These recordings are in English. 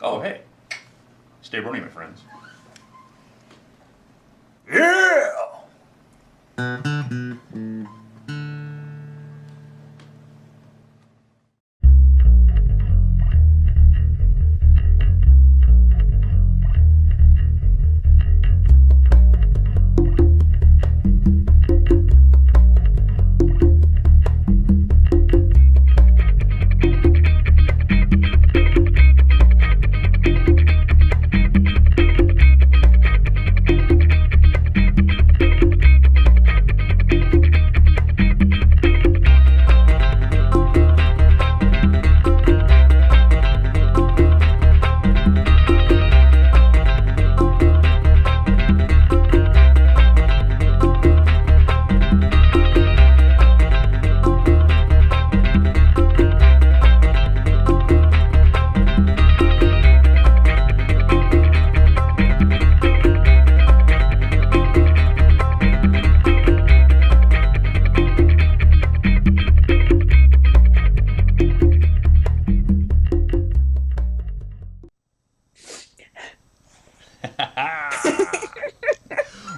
Oh, hey. Stay Brony, my friends. Yeah!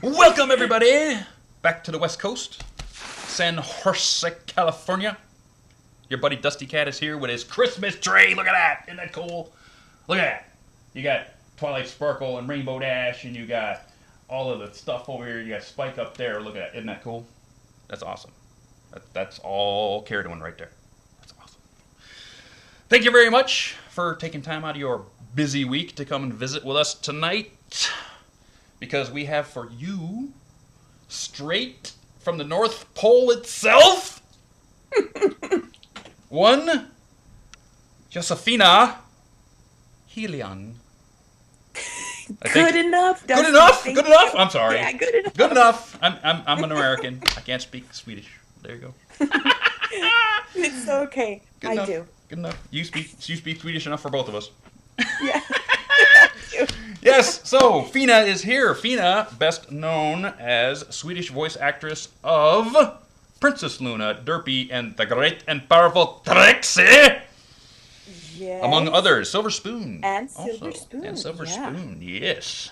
Welcome, everybody, back to the West Coast, San Jose, California. Your buddy Dusty Cat is here with his Christmas tree. Look at that. Isn't that cool? Look at that. You got Twilight Sparkle and Rainbow Dash, and you got all of the stuff over here. You got Spike up there. Look at that. Isn't that cool? That's awesome. That's all Care doing right there. That's awesome. Thank you very much for taking time out of your busy week to come and visit with us tonight, because we have for you, straight from the North Pole itself, one Josefina Hylen. Good enough. Good enough. Good enough. I'm sorry. Yeah, good enough. Good enough. I'm an American. I can't speak Swedish. There you go. It's okay. Good I enough. do. Good enough. You speak Swedish enough for both of us. Yeah. Yes, so Fina is here. Fina, best known as Swedish voice actress of Princess Luna, Derpy, and the Great and Powerful Trixie, Yes. among others. Silver Spoon. And also. Silver Spoon. And Silver yeah. Spoon, yes.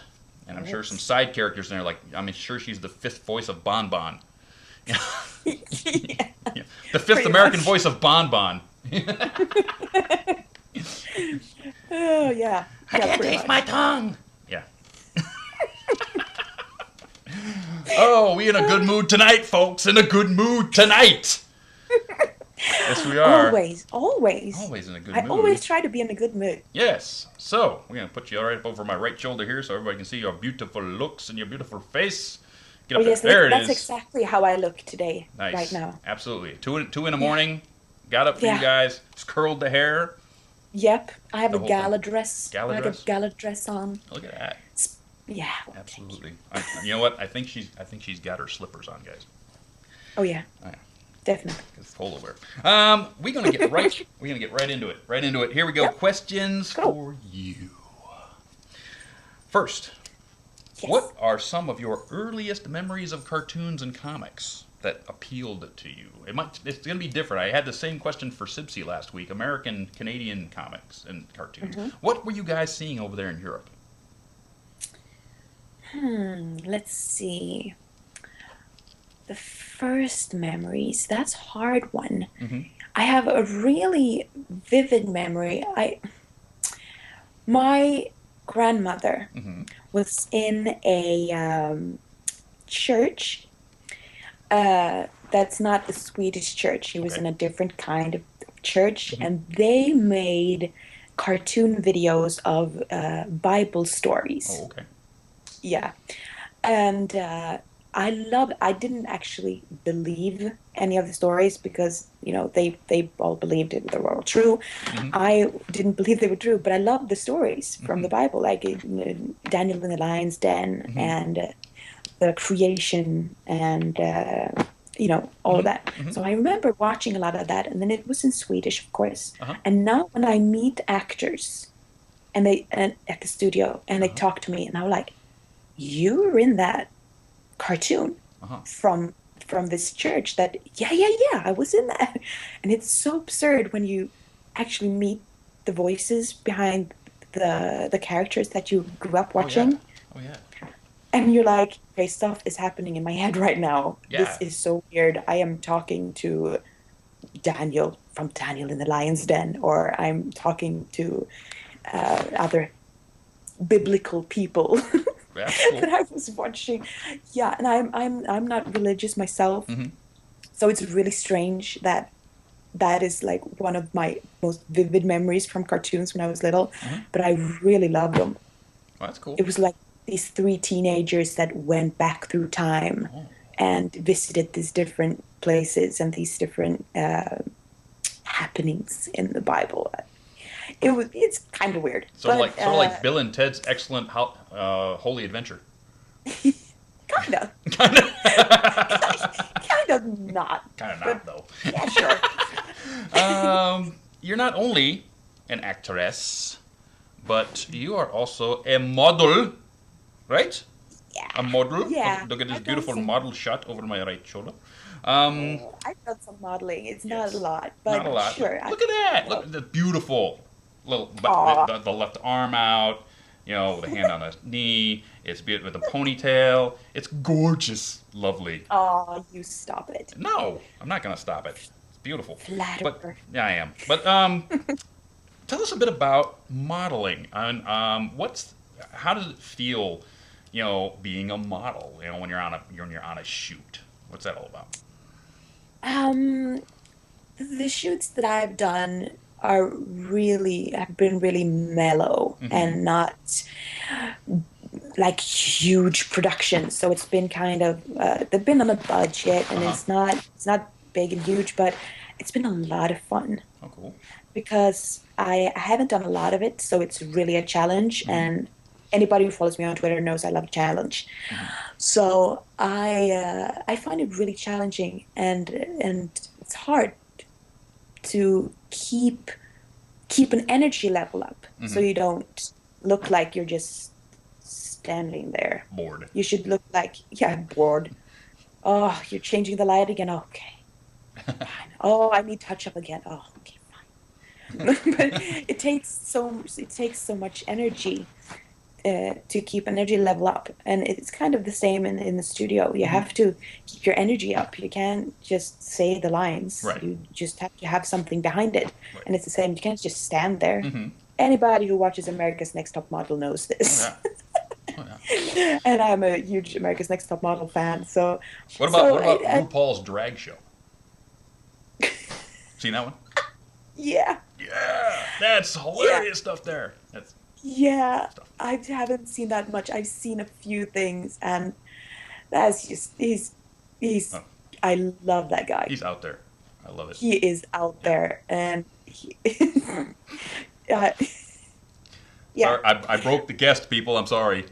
And I'm sure Yes. some side characters in there, like, I'm sure she's the fifth voice of Bon Bon. Yeah. Yeah. The fifth Pretty American much. voice of Bon Bon. Oh, yeah. I can't taste my tongue. Yeah. Oh, we in a good mood tonight, folks. In a good mood tonight. Yes, we are. Always. Always in a good mood. I always try to be in a good mood. Yes. So, we're going to put you right up over my right shoulder here so everybody can see your beautiful looks and your beautiful face. Get up Oh, yes, there. There that's it is. exactly how I look today, Nice. right now. Absolutely. Two in the morning. Got up for you Yeah. guys. Just curled the hair. Yep, I have The a whole gala thing. dress. Gala I dress? got a gala dress on. Look at that. Yeah. Absolutely. You know what? I think she's got her slippers on, guys. Oh, yeah. Oh, yeah. Definitely. It's cold over. We're gonna get right into it. Right into it. Here we go. Yep. Questions Go. for you. First, Yes. what are some of your earliest memories of cartoons and comics that appealed to you? It's gonna be different. I had the same question for Sibsy last week. American, Canadian comics and cartoons. Mm-hmm. What were you guys seeing over there in Europe? Let's see. The first memories, that's a hard one. Mm-hmm. I have a really vivid memory. My grandmother Mm-hmm. was in a church. That's not the Swedish church. She was Okay. in a different kind of church, Mhm. and they made cartoon videos of Bible stories. Oh, okay. Yeah. And I didn't actually believe any of the stories because, they all believed it, they were all true. Mhm. I didn't believe they were true, but I loved the stories from the Bible, like Daniel in the Lion's Den Mhm. and the creation and, all of that. Mhm. So I remember watching a lot of that, and then it was in Swedish, of course. Uh-huh. And now when I meet actors and at the studio and they Uh-huh. talk to me, and I'm like, you were in that cartoon Uh-huh. from this church that yeah, I was in that. And it's so absurd when you actually meet the voices behind the characters that you grew up Oh yeah. watching, Oh yeah. and you're like, okay, stuff is happening in my head right now. This Yeah. is so weird. I am talking to Daniel from Daniel in the Lion's Den, or I'm talking to other biblical people That's cool. that I was watching. Yeah, and I'm not religious myself, Mm-hmm. so it's really strange that that is like one of my most vivid memories from cartoons when I was little. Mm-hmm. But I really loved them. Well, that's cool. It was like these three teenagers that went back through time Oh. and visited these different places and these different happenings in the Bible. It's kind of weird. Sort but, of like Bill and Ted's Excellent Holy Adventure. kind of. Kind of. Kind of not. Kind of But- not though. Yeah, sure. You're not only an actress, but you are also a model, right? Yeah. A model. Yeah. Look at this I've done beautiful some- model shot over my right shoulder. I've done some modeling. It's not Yes. a lot, but Not a lot. sure. Look at that. Look at the beautiful little Aw. the left arm out. You know, with a hand on the knee. It's with a ponytail. It's gorgeous, lovely. Oh, you stop it. No, I'm not gonna stop it. It's beautiful. Flatterer. But yeah, I am. But tell us a bit about modeling. And how does it feel, you know, being a model? You know, when you're on a shoot. What's that all about? The shoots that I've done have been really mellow and not like huge productions. So it's been kind of they've been on a budget and it's not big and huge, but it's been a lot of fun Oh, cool. because I haven't done a lot of it, so it's really a challenge. And anybody who follows me on Twitter knows I love a challenge. So I find it really challenging, and it's hard to keep an energy level up so you don't look like you're just standing there. Bored. You should look like, yeah, bored. Oh, you're changing the light again. Okay. Fine. Oh, I need touch up again. Oh, okay, fine. But it takes so much energy to keep energy level up, and it's kind of the same in the studio. You have to keep your energy up. You can't just say the lines. Right. You just have to have something behind it, Right. and it's the same. You can't just stand there. Mm-hmm. Anybody who watches America's Next Top Model knows this. Oh, yeah. Oh, yeah. And I'm a huge America's Next Top Model fan. So What about so RuPaul's drag show? Seen that one? yeah. Yeah, that's hilarious stuff there. That's Yeah, stuff. I haven't seen that much. I've seen a few things, and that's just he's Oh. I love that guy. He's out there. I love it. He is out there, and he yeah. Sorry, I broke the guest, people. I'm sorry.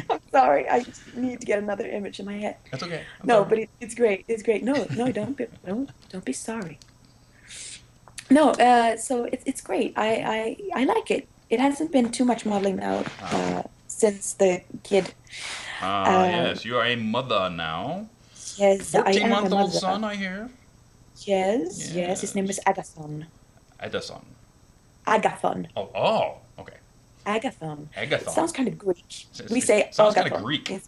I'm sorry. I just need to get another image in my head. That's okay. I'm No, sorry. but it's great. It's great. No, don't be sorry. No, so it's great. I like it. It hasn't been too much modeling now since the kid. Yes, you are a mother now. Yes, I am a 14-month-old mother. son, I hear. Yes. His name is Agathon. Edison. Agathon. Oh, okay. Agathon. Agathon. It sounds kind of Greek. It We say sounds kind Agathon. of Greek.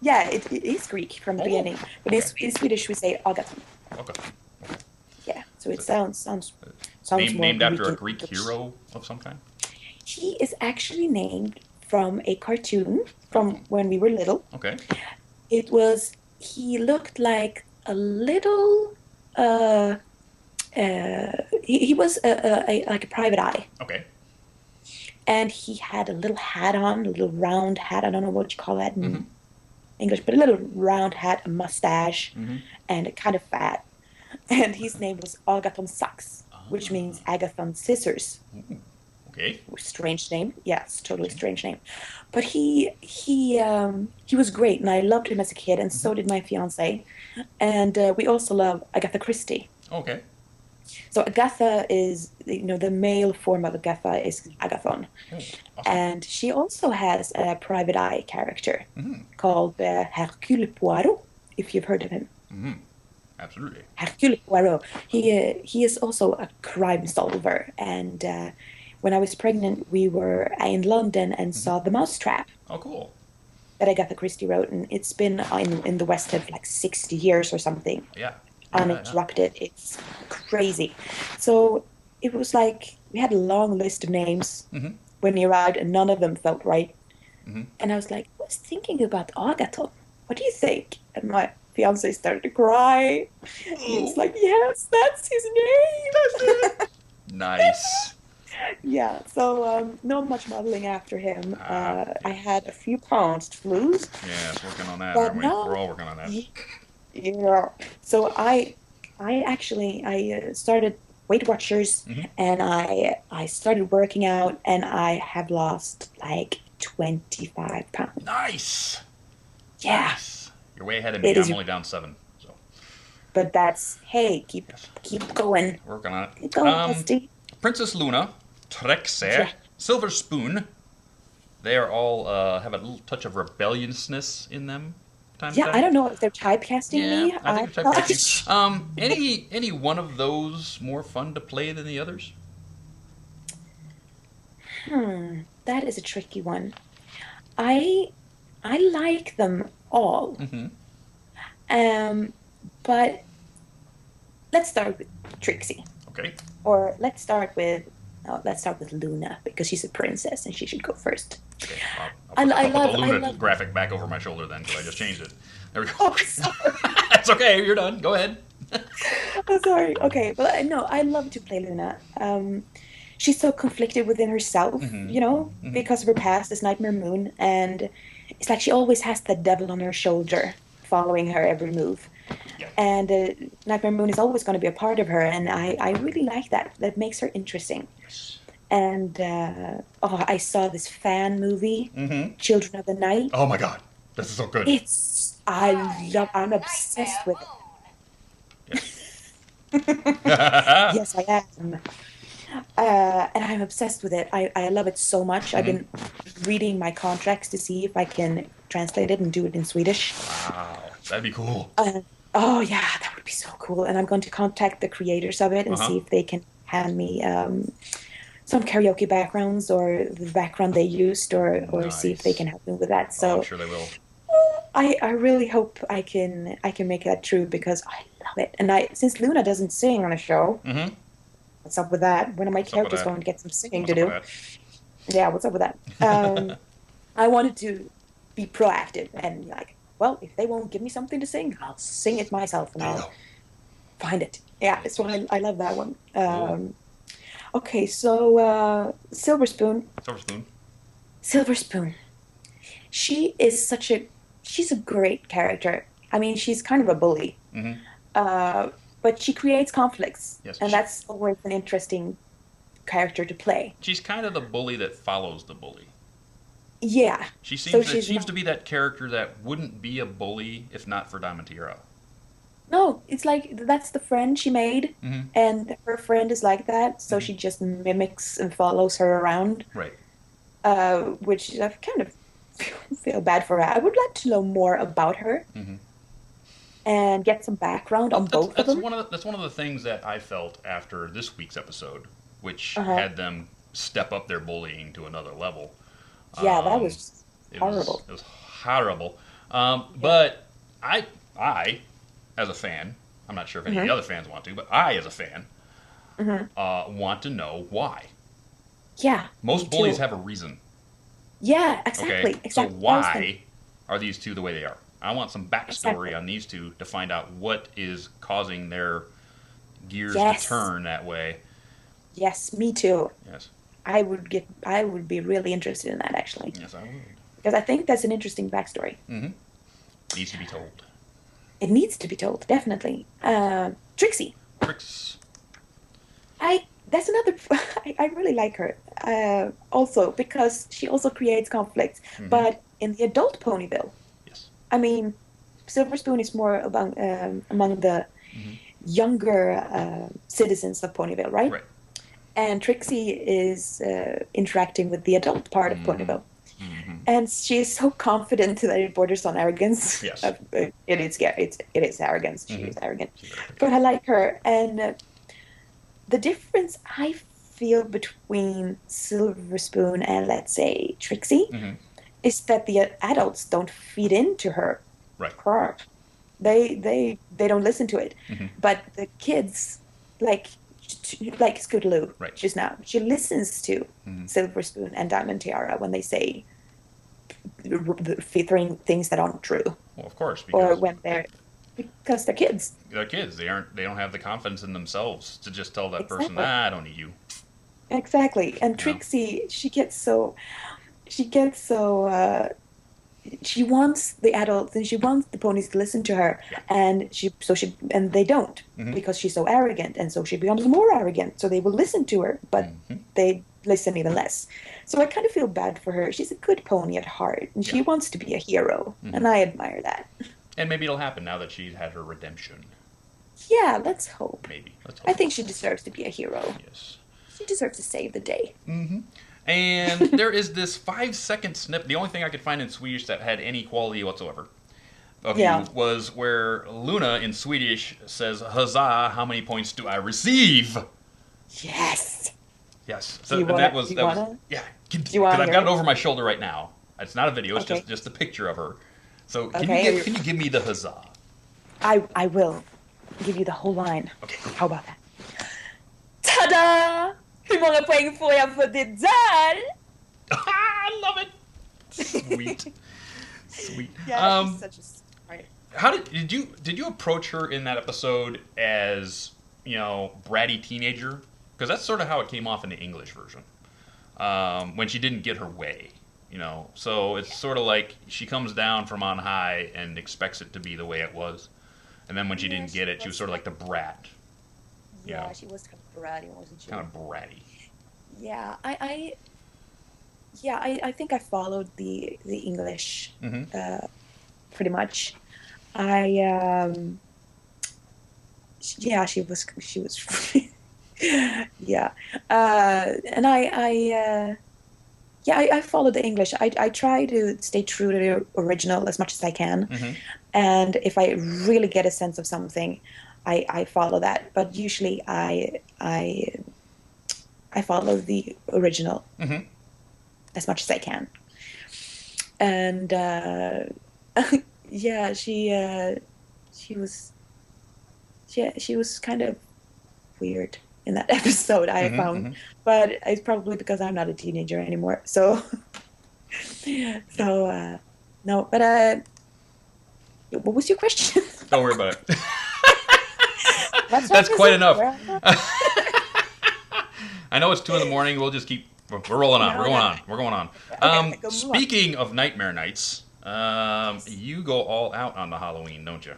Yeah, it is Greek from the Oh, beginning. But okay. in Swedish we say Agathon. Okay. Yeah, so it sounds more Named after a Greek Greek in- hero of some kind? He is actually named from a cartoon from when we were little. Okay. He looked like a little he was like a private eye, Okay. and he had a little hat on, a little round hat. I don't know what you call that in English, but a little round hat, a mustache, and kind of fat. And his name was Agathon Sax, which means Agathon Scissors. Okay. Strange name. Yes, totally strange name. But he was great, and I loved him as a kid, and so did my fiance. And we also love Agatha Christie. Okay. So Agatha is, the male form of Agatha is Agathon. Oh, awesome. And she also has a private eye character called Hercule Poirot, if you've heard of him. Absolutely. Hercule Poirot. He is also a crime solver. And when I was pregnant, we were in London and Hmm. saw The Mousetrap Oh, cool. that Agatha Christie wrote, and it's been in the West End for like 60 years or something, Yeah. Yeah. uninterrupted. It's crazy. So it was like we had a long list of names Yeah. Hmm. when he arrived, and none of them felt right. Hmm. And I was like, I was thinking about Agaton. What do you think? And my fiance started to cry. He was Oh, like, yes, that's his that's name. it. Nice. Yeah, so not much modeling after him. I Yes. had a few pounds to lose, Yes, working on that, but aren't we? We're now, all working on that. yeah. So I actually I started Weight Watchers, Hmm. and I started working out, and I have lost like 25 pounds. Nice. Yeah, Nice. You're way ahead of me. it is, I'm only down 7. So, but that's hey, yes, keep going, working on keep it. going, Dusty. Princess Luna, Trexe, Yeah, Silver Spoon. They are all have a little touch of rebelliousness in them, time to yeah. I time. don't know if they're typecasting Yeah, me. I think I'm they're not typecasting. sure. Any one of those more fun to play than the others? That is a tricky one. I I like them all. Mm-hmm. Um, but let's start with Trixie, Okay. or let's start with Luna because she's a princess and she should go first. Okay. I, I I'll put the love I Luna love. graphic back over my shoulder then, because I just changed it. There we go. Oh, sorry. That's okay. You're done. Go ahead. I'm sorry. Okay, but no, I love to play Luna. She's so conflicted within herself, Mm-hmm. Mm-hmm. because of her past as Nightmare Moon, and it's like she always has the devil on her shoulder, following her every move. Yeah. And Nightmare Moon is always going to be a part of her, and I really like that. That makes her interesting. Yes. And I saw this fan movie, Mm-hmm. Children of the Night. Oh my God, this is so good. I'm obsessed with Yes. it. Yes, I am. And I'm obsessed with it. I love it so much. I've Hmm. been reading my contracts to see if I can translate it and do it in Swedish. Wow, that'd be cool. Oh yeah, that would be so cool. And I'm going to contact the creators of it Uh and huh. see if they can hand me some karaoke backgrounds or the background they used, or see if they Nice. can help me with that. Oh, I'm So sure they will. I really hope I can make that true because I love it. And I since Luna doesn't sing on a show, Mm-hmm. what's up with that? When are my What's up with characters that? going to get some singing What's to up with do? that? Yeah, what's up with that? I wanted to be proactive and like, well, if they won't give me something to sing, I'll sing it myself and There you I'll go. find it. Yeah, Yes, so yes. I love that one. Cool. Okay, so Silver Spoon. Silver Spoon. Silver Spoon. She is she's a great character. I mean, she's kind of a bully, Mm-hmm. uh, but she creates conflicts, Yes. and that's always an interesting character to play. She's kind of the bully that follows the bully. Yeah, She so seems she's seems not. to be that character that wouldn't be a bully if not for Diamantiro. No, it's like that's the friend she made, Mm-hmm. and her friend is like that, so Mm-hmm. she just mimics and follows her around, Right. which I kind of feel bad for her. I would like to know more about her Mm-hmm. and get some background Well, on both of them. that's one of the things that I felt after this week's episode, which Uh-huh. had them step up their bullying to another level. Yeah, that Um, was horrible. it was horrible. Yeah. But I, as a fan, I'm not sure if any of Hmm. the other fans want to, but I, as a fan, Hmm. want to know why. Yeah, me Most bullies too. have a reason. Yeah, Okay, exactly, so exactly. I was thinking why are these two the way they are? I want some backstory exactly. on these two to find out what is causing their gears to Yes, turn that way. yes, me too. Yes, I would be really interested in that actually yes, I would. because I think that's an interesting backstory. Mm-hmm. Needs to be told. It needs to be told, definitely. Trixie. Tricks. That's another. I really like her. Also because she also creates conflicts, Mm-hmm. but in the adult Ponyville, Yes. I mean, Silver Spoon is more among the Mm-hmm. younger citizens of Ponyville, right? Right. And Trixie is interacting with the adult part of Mm-hmm. Ponyville. Mm-hmm. and she is so confident that it borders on arrogance. Yes. It is scary. It is arrogance. She is arrogant, She's very but I like her. And the difference I feel between Silver Spoon and, let's say, Trixie, is that the adults don't feed into her. Right. They don't listen to it, but the kids, like Scootaloo, right, just now, she listens to Silver Spoon and Diamond Tiara when they say featuring things that aren't true. Well, of course, because they're kids. They're kids. They don't have the confidence in themselves to just tell that person, "Nah, I don't need you." Exactly. And Trixie, she wants the adults and she wants the ponies to listen to her, and they don't, because she's so arrogant, and so she becomes more arrogant. So they will listen to her, but they listen even less. So I kind of feel bad for her. She's a good pony at heart, and she wants to be a hero, and I admire that. And maybe it'll happen now that she's had her redemption. Yeah, let's hope. Maybe. Let's hope. I think she deserves to be a hero. Yes. She deserves to save the day. And there is this 5-second snip. The only thing I could find in Swedish that had any quality whatsoever of you was where Luna in Swedish says, "Huzzah! How many points do I receive?" Yes. Yes. So that was yeah. Because I've got it over my shoulder right now. It's not a video. It's just a picture of her. So can you give me the huzzah? I will give you the whole line. Okay. How about that? Ta-da! Hur många poäng får jag för det där? I love it. Sweet. Sweet. Yeah, she's such a smart. How did you approach her in that episode as, bratty teenager? Because that's sort of how it came off in the English version. When she didn't get her way, So it's sort of like she comes down from on high and expects it to be the way it was. And then when she didn't get it, she was sort of like the brat. Yeah, she was kind of bratty, wasn't she? Kind of bratty. Yeah, I think I followed the English pretty much. She was yeah, and I followed the English. I try to stay true to the original as much as I can, and if I really get a sense of something, I follow that. But usually I follow the original as much as I can. And she was kind of weird in that episode, I found. But it's probably because I'm not a teenager anymore. So no. But what was your question? Don't worry about it. That's quite enough. I know it's 2 a.m. We'll just keep. We're rolling on. We're going on. Okay, speaking of Nightmare Nights, you go all out on the Halloween, don't you?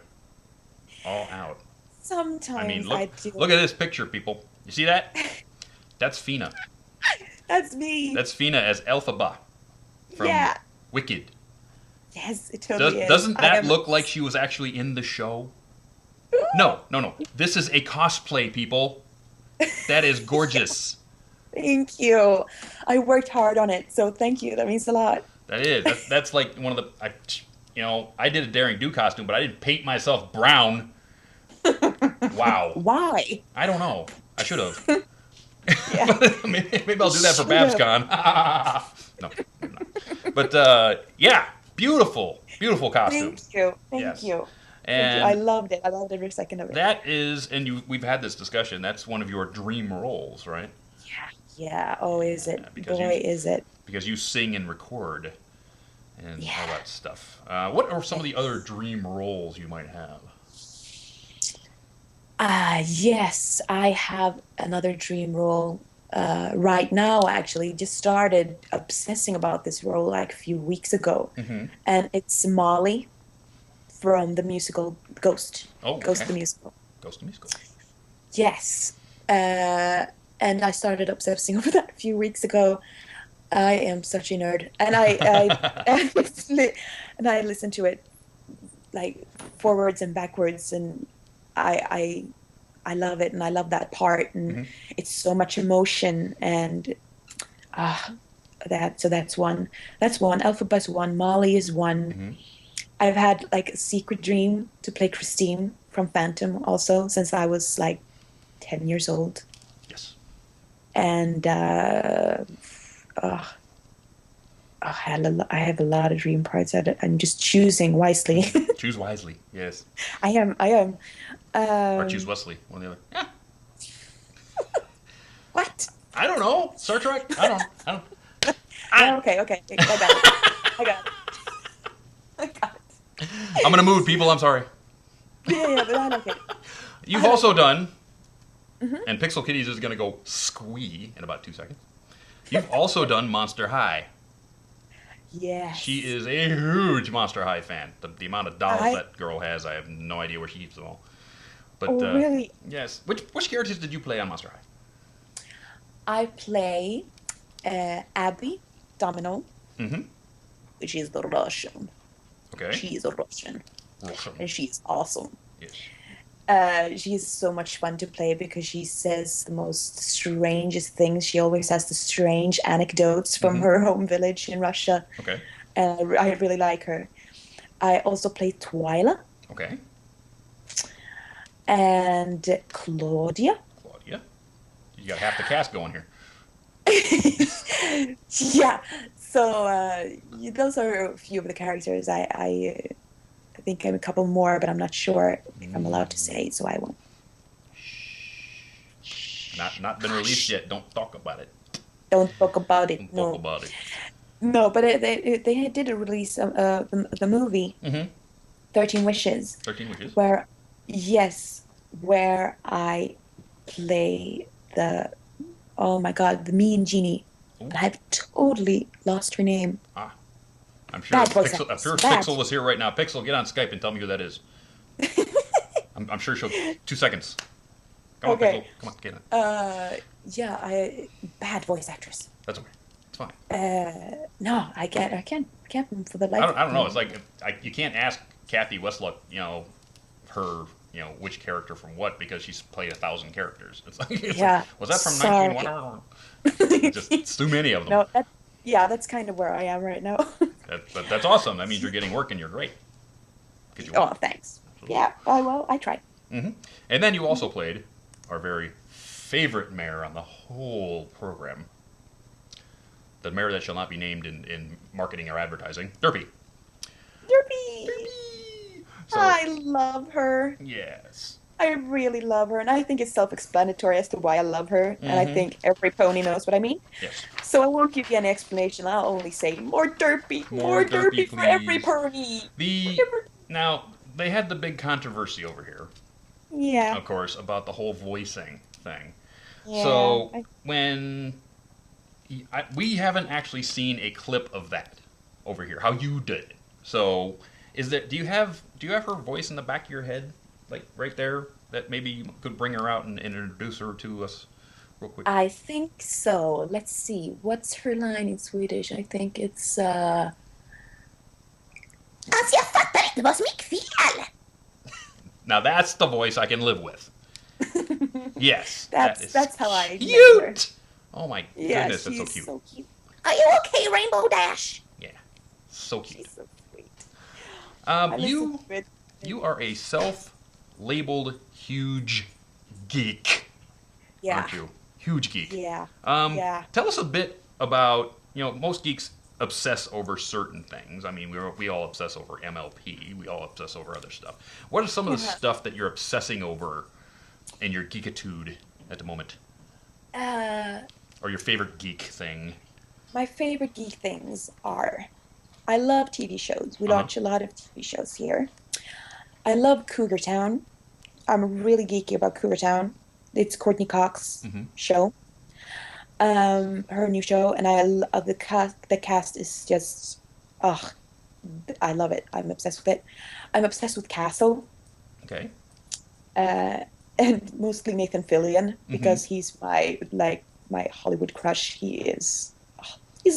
All out. Sometimes I do. Look at this picture, people. You see that? That's Fina. That's me. That's Fina as Elphaba from Wicked. Yes, it totally is. Doesn't that look like she was actually in the show? No. This is a cosplay, people. That is gorgeous. Thank you. I worked hard on it, so thank you. That means a lot. That is. That's like one of the. I did a Daring Do costume, but I didn't paint myself brown. Wow. Why? I don't know. I should have. Yeah. maybe I'll do that for BabsCon. No. But beautiful costume. Thank you. And I loved it. I loved every second of it. That is, and we've had this discussion. That's one of your dream roles, right? Yeah. Oh, is it? Boy, is it? Because you sing and record and all that stuff. What are some of the other dream roles you might have? Yes, I have another dream role right now. Actually, just started obsessing about this role like a few weeks ago, and it's Molly from the musical Ghost. Oh, okay. Ghost the musical. Ghost the musical. Yes, and I started obsessing over that a few weeks ago. I am such a nerd, and I listen to it like forwards and backwards, and I love it, and I love that part, and it's so much emotion, and that's one. That's one. Alphabet's one. Molly is one. Hmm. I've had like a secret dream to play Christine from Phantom also since I was like 10 years old. Yes. And uh, I have a lot of dream parts that I'm just choosing wisely. Choose wisely. Yes. I am. I am. Or choose Um, Wesley. One or the other. Yeah. what? I don't know. Star Trek. I don't. Oh, I, okay, okay. I got it. I got it. I got it. I'm gonna move, people. I'm sorry. Yeah, but I don't get it. You've also done, Hmm. and Pixel Kitties is gonna go squee in about 2 seconds. You've also done Monster High. Yes. She is a huge Monster High fan. The amount of dolls I. that girl has, I have no idea where she keeps them all. Oh, But really? yes, which characters did you play on Monster High? I play Abby Domino, Mm-hmm. which is the Russian. Okay. She is a Russian, Awesome. and she's awesome. Yes. She's so much fun to play because she says the most strangest things. She always has the strange anecdotes from Mm-hmm. her home village in Russia, Okay. and I really like her. I also play Twyla Okay. and Claudia. Claudia. You got half the cast going here. Yeah, so those are a few of the characters. I think I'm a couple more, but I'm not sure if I'm allowed to say, so I won't. Not been released yet. Don't talk about it. Don't talk about it. Don't No, talk about it. no, but they did a release the movie Mm-hmm. 13 Wishes, 13 Wishes. where yes, where I play the oh my God, the mean genie. Ooh. But I've totally lost her name. Ah, I'm sure Bad voice Pixel, I'm actress. sure Bad. Pixel was here right now. Pixel, get on Skype and tell me who that is. I'm sure she'll. 2 seconds. Come on, Okay. Pixel. Come on, get on. Yeah, bad voice actress. That's okay. It's fine. No, I can't for the life. I don't know. of It's me. like you can't ask Kathy Westluck, her, which character from what, because she's played 1,000 characters. It's Yeah, like, was that from sorry. 1901? Just it's too many of them. No, that's kind of where I am right now. But that's awesome. That means you're getting work and you're great. 'Cause you Oh, are. thanks. Absolutely. Yeah, I tried. Hmm. And then you also played our very favorite mayor on the whole program. The mayor that shall not be named in marketing or advertising. Derpy. Derpy. So, I love her. yes. I really love her, and I think it's self-explanatory as to why I love her, and I Mhm. think every pony knows what I mean. Yes. So I won't give you any explanation. I'll only say more Derpy, More more Derpy Derpy, for every please. pony. Now, they had the big controversy over here, Yeah. of course, about the whole voicing thing. Yeah. So, I- when we haven't actually seen a clip of that over here, how you did it. So, do you have her voice in the back of your head, like right there, that maybe you could bring her out and introduce her to us real quick? I think so. Let's see. What's her line in Swedish? I think it's Alltså jag fattar inte vad som gick fel. Now that's the voice I can live with. Yes, That's how I remember her. cute. Oh my Yeah, goodness, that's so she's cute. so cute. Are you okay, Rainbow Dash? Yeah, so cute. She's so sweet. I You listen to it. you are a self-labeled huge geek, Yeah. aren't you? Huge geek. Yeah. Yeah. Tell us a bit about, most geeks obsess over certain things. I mean, we all obsess over MLP. We all obsess over other stuff. What are some of the Yeah. stuff that you're obsessing over in your geekitude at the moment? Or your favorite geek thing? My favorite geek things are I love TV shows. We Uh-huh. watch a lot of TV shows here. I love Cougar Town. I'm really geeky about Cougar Town. It's Courtney Cox Mhm. show. Her new show, and I love the cast. The cast is just, ugh, I love it. I'm obsessed with it. I'm obsessed with Castle, Okay. and mostly Nathan Fillion Mm-hmm. because he's my Hollywood crush. He's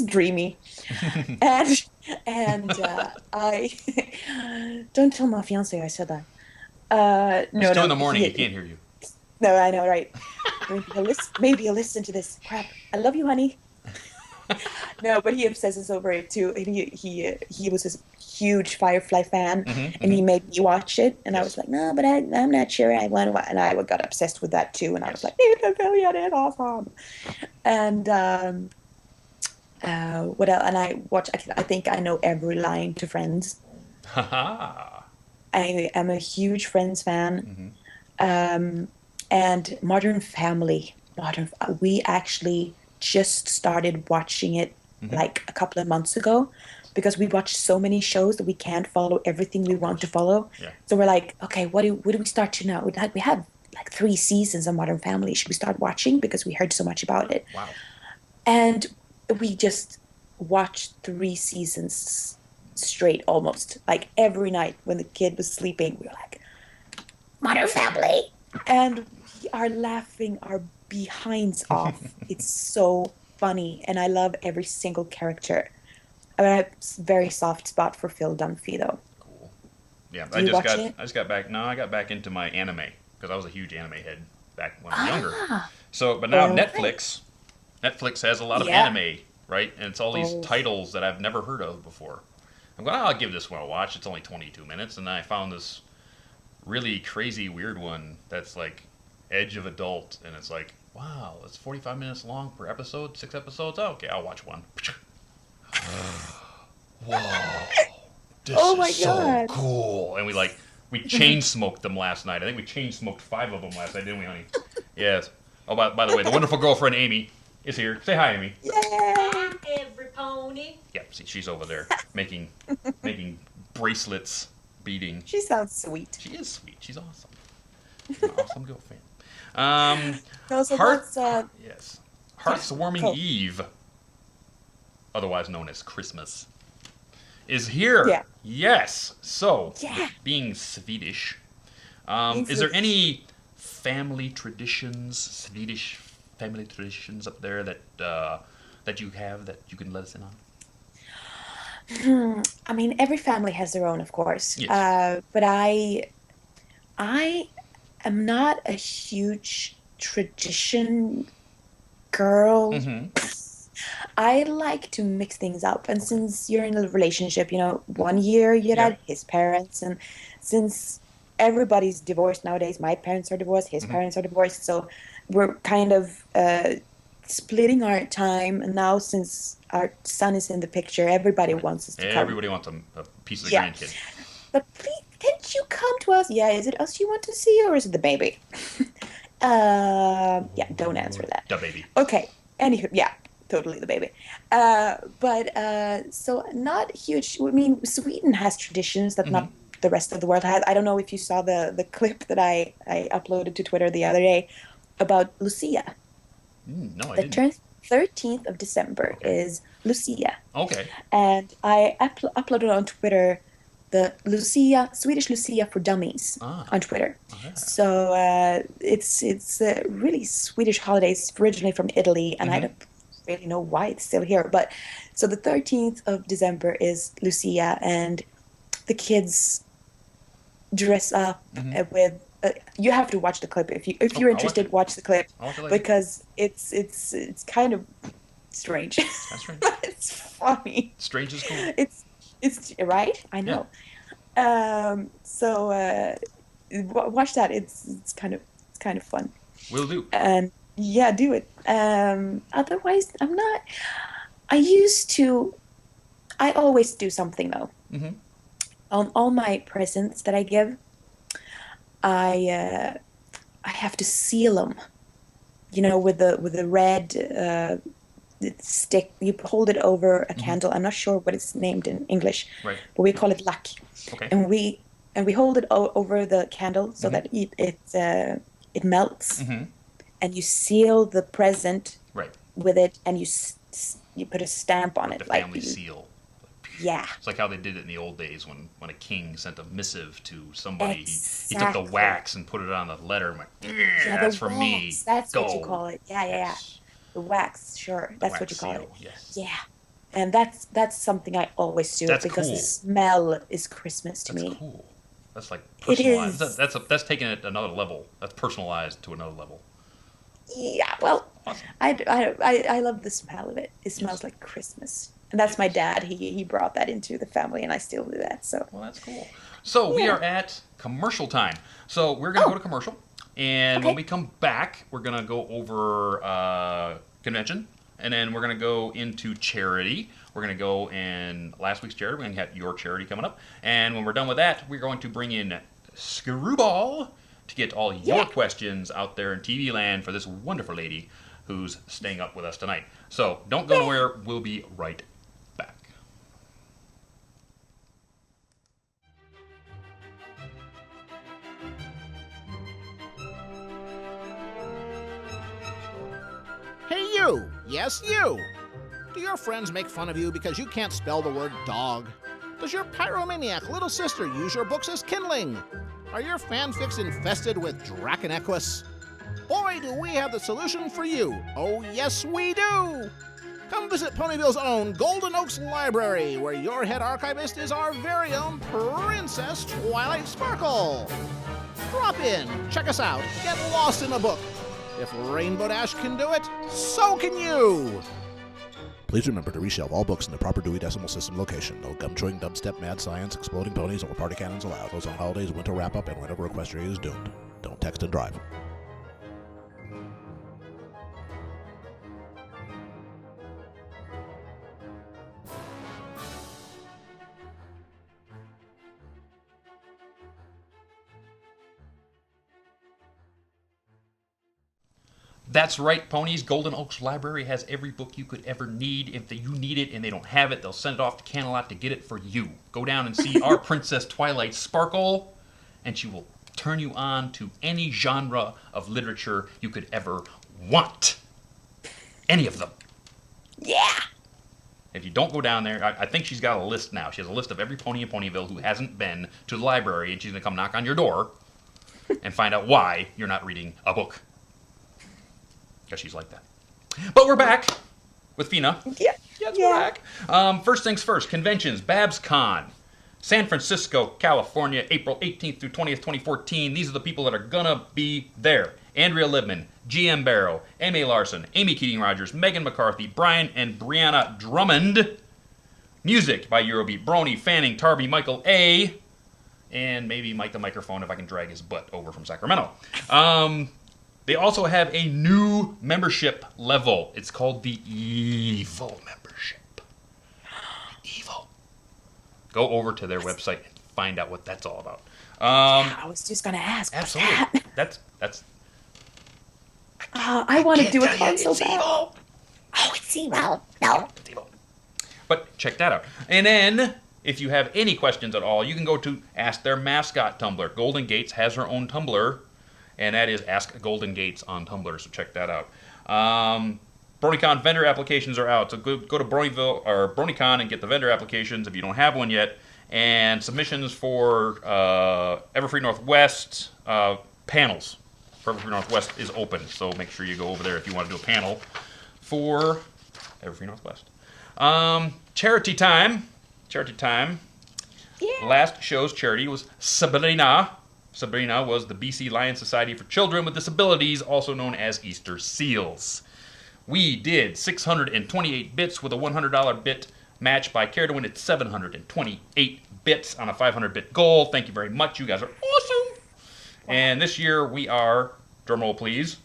dreamy, and I don't tell my fiance I said that. No, It's 2 in the no, morning. he- You can't hear you. No, I know, right? Maybe he'll listen to this. Crap. I love you, honey. No, but he obsesses over it too. And he was a huge Firefly fan, and he hmm made me watch it, and I was Yes. like, no, but I'm not sure I want to. And I got obsessed with that too, and I was Yes. like, Nathan Fillion is awesome. And what else? And I watch. I think I know every line to Friends. Haha. I am a huge Friends fan. hmm Um, and Modern Family. We actually just started watching it hmm like a couple of months ago because we watch so many shows that we can't follow everything we Of want to course. follow. Yeah. So we're like, okay, what do we start to now? We have like 3 seasons of Modern Family. Should we start watching because we heard so much about it? Wow. And we just watched 3 seasons straight almost. Like every night when the kid was sleeping, we were like, Modern Family. And we are laughing our behinds off. It's so funny, and I love every single character. I mean, I have a very soft spot for Phil Dunphy, though. Cool. Yeah. Do you watch it? I just got back. No, I got back into my anime because I was a huge anime head back when I was younger. Ah, So, but now all right. Netflix has a lot of Yeah. anime, right? And it's all these Oh, titles that I've never heard of before. I'm going, oh, I'll give this one a watch. It's only 22 minutes, and then I found this really crazy, weird one that's like edge of adult, and it's like, wow, it's 45 minutes long per episode, 6 episodes. Oh, okay, I'll watch one. Whoa, this oh is my so God. cool. And we chain smoked them last night. I think we chain smoked 5 of them last night, didn't we, honey? Yes. Oh, by the way, the wonderful girlfriend Amy is here. Say hi, Amy. Yay! Every pony. Yep, see, she's over there making bracelets, beading. She sounds sweet. She is sweet. She's awesome. She's an awesome girlfriend. Um, No, so Hearth, that's yes, yeah, Hearthwarming cool. Eve, otherwise known as Christmas, is here. Yeah. Yes. So, Yeah. being Swedish, Being is there Swedish. any family traditions, Swedish family traditions up there that you have that you can let us in on? I mean, every family has their own, of course. Yes. But I am not a huge tradition girl. Mm-hmm. I like to mix things up. And Okay. since you're in a relationship, 1 year you'd Yeah. had his parents, and since everybody's divorced nowadays, my parents are divorced, his Mm-hmm. parents are divorced, so we're kind of splitting our time. And now, since our son is in the picture, everybody Right. wants us to come. Everybody wants a piece of the Yeah. grandkid. But please, can't you come to us? Yeah, is it us you want to see, or is it the baby? Yeah, don't answer that. Da baby. Okay. Anywho, yeah, totally the baby. But so not huge. I mean, Sweden has traditions that Mm-hmm. not the rest of the world has. I don't know if you saw the clip that I uploaded to Twitter the other day about Lucia. No, I The didn't. 13th of December Okay. is Lucia, Okay. and I uploaded on Twitter the Swedish Lucia for Dummies Ah. on Twitter. Okay. So it's really Swedish holidays originally from Italy, and I Mm-hmm. don't really know why it's still here. But so the 13th of December is Lucia, and the kids dress up Mm-hmm. with. You have to watch the clip if Oh, you're I'll watch interested. it. Watch the clip I'll watch it later. because it's kind of strange. That's right. It's funny. Strange is cool. It's right. I Yeah. know. So watch that. It's kind of fun. Will do. And yeah, do it. Otherwise, I'm not. I used to. I always do something though. Mm-hmm. On all my presents that I give, I have to seal them. With the red stick. You hold it over a Mm-hmm. candle. I'm not sure what it's named in English, Right. but we call it lack. Okay. And we hold it over the candle so Mm-hmm. that it melts, Mm-hmm. and you seal the present Right. with it, and you put a stamp on Like it, the family seal. yeah, It's like how they did it in the old days when a king sent a missive to somebody. He took the exactly. wax and put it on the letter. I'm like, Yeah, that's the for me. wax. That's Go. what you call it. Yeah, yeah, yeah. Yes. The wax. Sure, The that's wax what you call seal. it. Yes. Yeah, and that's something I always do That's because cool. the smell is Christmas to That's me. cool. That's like It personalized. is. That's taking it another level. That's personalized to another level. Yeah, well, Awesome. I love the smell of it. It smells like Christmas. And that's my dad. He brought that into the family, and I still do that. So, Well, that's cool. So we yeah. are at commercial time. So we're going to go to Oh, commercial. And when okay. we come back, we're going to go over convention. And then we're going to go into charity. We're going to go in last week's charity. We're going to have your charity coming up. And when we're done with that, we're going to bring in Screwball to get all your Yeah. questions out there in TV land for this wonderful lady who's staying up with us tonight. So don't go Yeah. nowhere. We'll be right back. Hey, you! Yes, you! Do your friends make fun of you because you can't spell the word dog? Does your pyromaniac little sister use your books as kindling? Are your fanfics infested with Draconequus? Boy, do we have the solution for you! Oh, yes, we do! Come visit Ponyville's own Golden Oaks Library, where your head archivist is our very own Princess Twilight Sparkle. Drop in, check us out, get lost in a book. If Rainbow Dash can do it, so can you! Please remember to reshelve all books in the proper Dewey Decimal System location. No gum-chewing, dubstep, mad science, exploding ponies, or party cannons allowed. Those on holidays, winter wrap-up, and whenever Equestria is doomed. Don't text and drive. That's right, ponies. Golden Oaks Library has every book you could ever need. If you need it and they don't have it, they'll send it off to Canalot to get it for you. Go down and see our Princess Twilight Sparkle, and she will turn you on to any genre of literature you could ever want. Any of them. Yeah. If you don't go down there, I think she's got a list now. She has a list of every pony in Ponyville who hasn't been to the library, and she's going to come knock on your door and find out why you're not reading a book. Because she's like that. But we're back with Fina. Yeah. Yes, Yeah. we're back. First things first, conventions. BabsCon, San Francisco, California, April 18th through 20th, 2014. These are the people that are going to be there. Andrea Libman, G.M. Barrow, M.A. Larson, Amy Keating-Rogers, Megan McCarthy, Brian and Brianna Drummond. Music by Eurobeat, Brony, Fanning, Tarby, Michael A., and maybe Mike the Microphone if I can drag his butt over from Sacramento. They also have a new membership level. It's called the Evil membership. Evil. Go over to their website and find out what that's all about. I was just gonna ask. What's Absolutely. that? That's. I want to do a Can't tell you, console it's battle. evil. Oh, it's evil. No. It's evil. But check that out. And then, if you have any questions at all, you can go to Ask Their Mascot Tumblr. Golden Gates has her own Tumblr, and that is Ask Golden Gates on Tumblr, so check that out. BronyCon vendor applications are out, so go to Bronyville or BronyCon and get the vendor applications if you don't have one yet. And submissions for Everfree Northwest panels for Everfree Northwest is open, so make sure you go over there if you want to do a panel for Everfree Northwest. Charity time. Yeah. Last show's charity was Sabrina. Sabrina was the BC Lion Society for Children with Disabilities, also known as Easter Seals. We did 628 bits with a $100 bit match by Care to Win at 728 bits on a 500-bit goal. Thank you very much. You guys are awesome. And this year we are, drumroll please,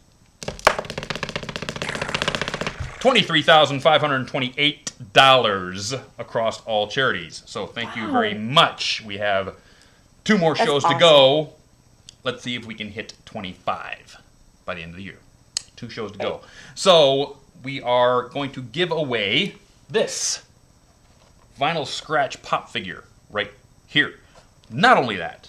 $23,528 across all charities. So thank you very much. We have 2 more That's shows awesome. to go. Let's see if we can hit 25 by the end of the year. 2 shows to go. So we are going to give away this vinyl scratch pop figure right here. Not only that,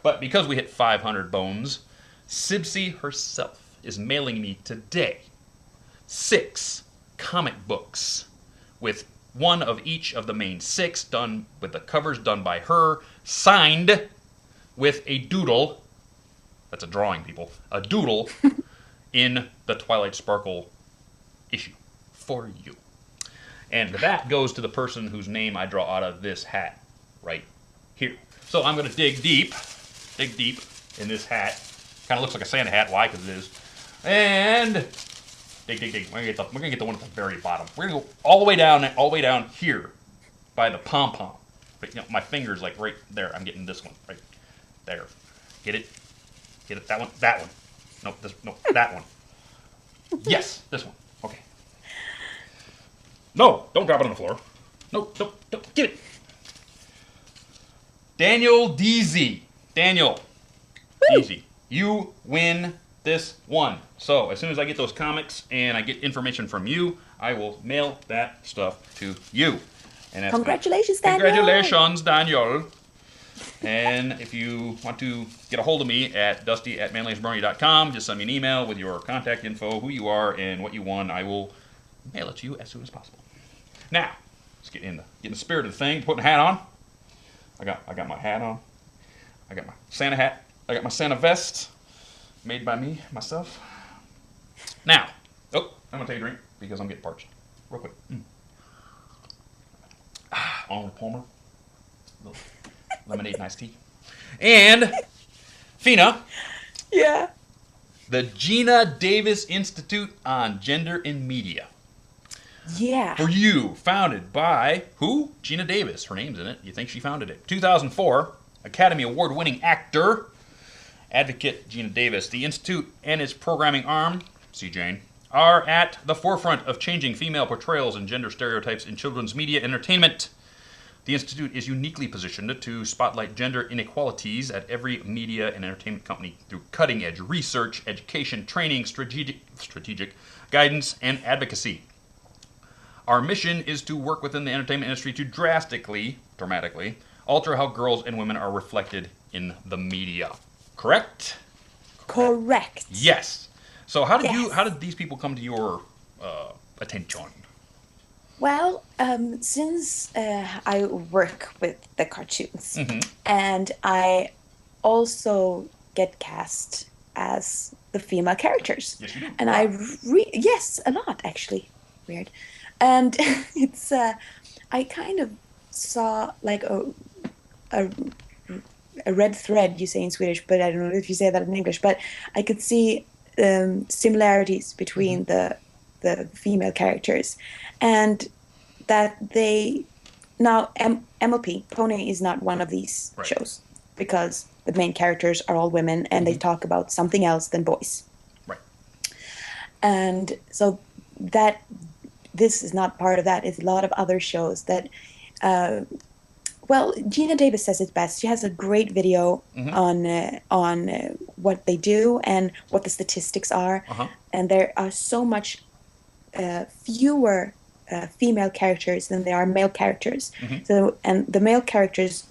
but because we hit 500 bones, Sibsy herself is mailing me today 6 comic books with one of each of the main 6 done with the covers done by her, signed with a doodle. That's a drawing, people. A doodle in the Twilight Sparkle issue for you. And that goes to the person whose name I draw out of this hat right here. So I'm going to dig deep in this hat. Kind of looks like a Santa hat. Why? Because it is. And dig. We're gonna get the one at the very bottom. We're gonna go all the way down here by the pom pom. But you know, my finger's like right there. I'm getting this one right there. Get it? Get it? That one? That one? No, that one. Yes, this one. Okay. No, don't drop it on the floor. No, don't. Get it. Daniel DZ. Daniel. Woo! Easy. You win this one. So, as soon as I get those comics and I get information from you, I will mail that stuff to you. And that's Congratulations, Daniel. Congratulations, Daniel. And if you want to get a hold of me at dusty@manliestbrony.com, just send me an email with your contact info, who you are, and what you won. I will mail it to you as soon as possible. Now, let's get in the spirit of the thing. Putting a hat on. I got my hat on. I got my Santa hat. I got my Santa vest, made by me, myself. Now, I'm going to take a drink because I'm getting parched. Real quick. Arnold Palmer. Little lemonade and iced tea. And, Fina. Yeah. The Gina Davis Institute on Gender in Media. Yeah. For You, founded by, who? Gina Davis. Her name's in it. You think she founded it. 2004, Academy Award-winning actor, advocate Gina Davis. The Institute and its programming arm, see Jane, are at the forefront of changing female portrayals and gender stereotypes in children's media entertainment. The Institute is uniquely positioned to spotlight gender inequalities at every media and entertainment company through cutting-edge research, education, training, strategic guidance, and advocacy. Our mission is to work within the entertainment industry to dramatically alter how girls and women are reflected in the media. Correct? Correct. Yes. So how did Yes. how did these people come to your attention? Well, since I work with the cartoons, Mm-hmm. and I also get cast as the female characters. Yes, you do. And yes, a lot actually. Weird. And it's I kind of saw like a red thread, you say in Swedish, but I don't know if you say that in English, but I could see similarities between the female characters, and that they now MLP Pony is not one of these Right. shows because the main characters are all women and they talk about something else than boys. Right. And so that this is not part of that. It's a lot of other shows that well, Gina Davis says it best. She has a great video on what they do and what the statistics are. And there are so much fewer female characters than there are male characters. So, and the male characters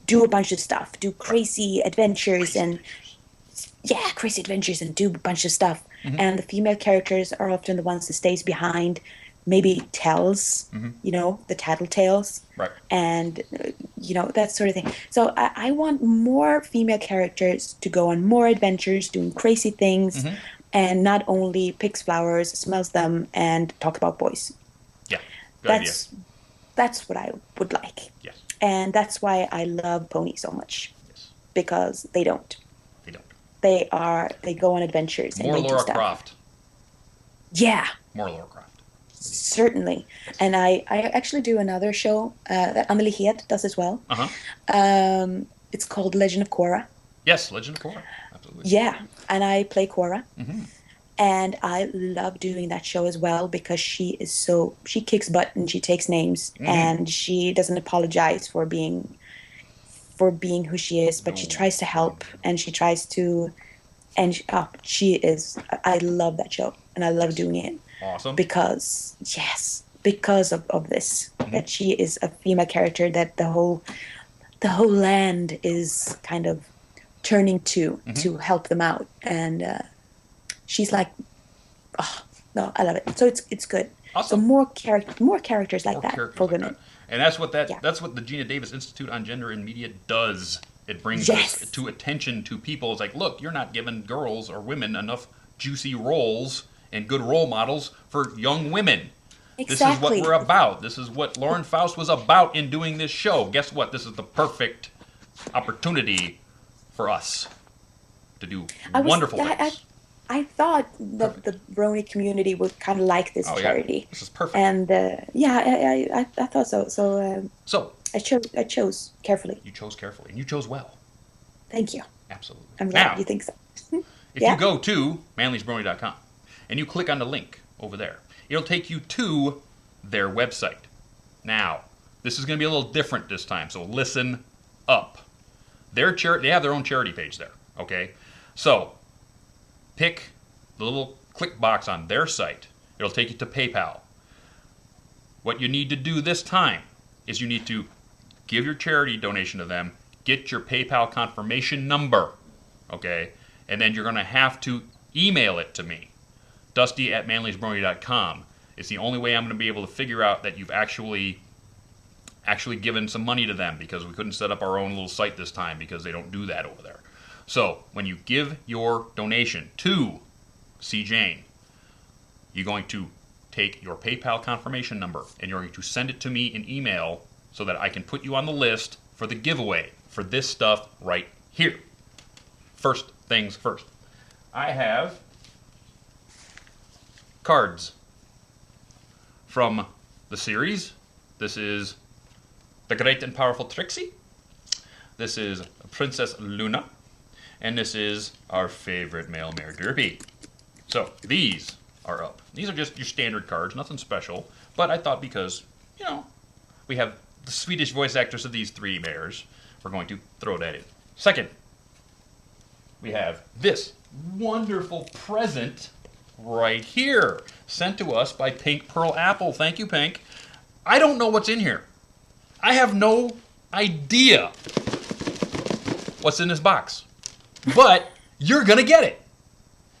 do a bunch of stuff, do crazy adventures crazy adventures and do a bunch of stuff. And the female characters are often the ones that stays behind, maybe tells, the tattletales, Right. and that sort of thing. So I want more female characters to go on more adventures, doing crazy things, and not only picks flowers, smells them, and talk about boys. Yeah. Good idea. That's what I would like. Yes. And that's why I love Pony so much. Yes. Because they don't. They don't. They go on adventures and More they do Laura stuff. Croft. Yeah. More Laura Croft. Certainly. And I actually do another show that Amelie Hed does as well. It's called Legend of Korra. Yes, Legend of Korra. Absolutely. Yeah. And I play Korra. And I love doing that show as well because she kicks butt and she takes names and she doesn't apologize for being who she is, but she tries to help and she tries to, and I love that show and I love doing it. Awesome. Because of this, that she is a female character that the whole land is kind of turning to help them out, and she's like, oh no, I love it. So it's good. Awesome. So more characters like that for women. That. And that's what that's what the Gina Davis Institute on Gender in Media does. It brings us to attention to people. It's like, look, you're not giving girls or women enough juicy roles and good role models for young women. Exactly. This is what we're about. This is what Lauren Faust was about in doing this show. Guess what? This is the perfect opportunity for us to do wonderful things. I thought that the Brony community would kind of like this charity. Yeah. This is perfect. And I thought so. So I chose carefully. You chose carefully, and you chose well. Thank you. Absolutely. I'm glad you think so. If you go to manlysbrony.com and you click on the link over there, it'll take you to their website. Now, this is going to be a little different this time, so listen up. They have their own charity page there, okay? So, pick the little click box on their site. It'll take you to PayPal. What you need to do this time is you need to give your charity donation to them, get your PayPal confirmation number, okay? And then you're going to have to email it to me, dusty@manlysbrony.com. It's the only way I'm going to be able to figure out that you've actually given some money to them, because we couldn't set up our own little site this time because they don't do that over there. So when you give your donation to C. Jane, you're going to take your PayPal confirmation number and you're going to send it to me in email so that I can put you on the list for the giveaway for this stuff right here. First things first. I have cards from the series. This is The Great and Powerful Trixie. This is Princess Luna. And this is our favorite male mare Derpy. So these are up. These are just your standard cards, nothing special. But I thought because, we have the Swedish voice actress of these three mares, we're going to throw that in. Second, we have this wonderful present right here, sent to us by Pink Pearl Apple. Thank you, Pink. I don't know what's in here. I have no idea what's in this box. But you're going to get it.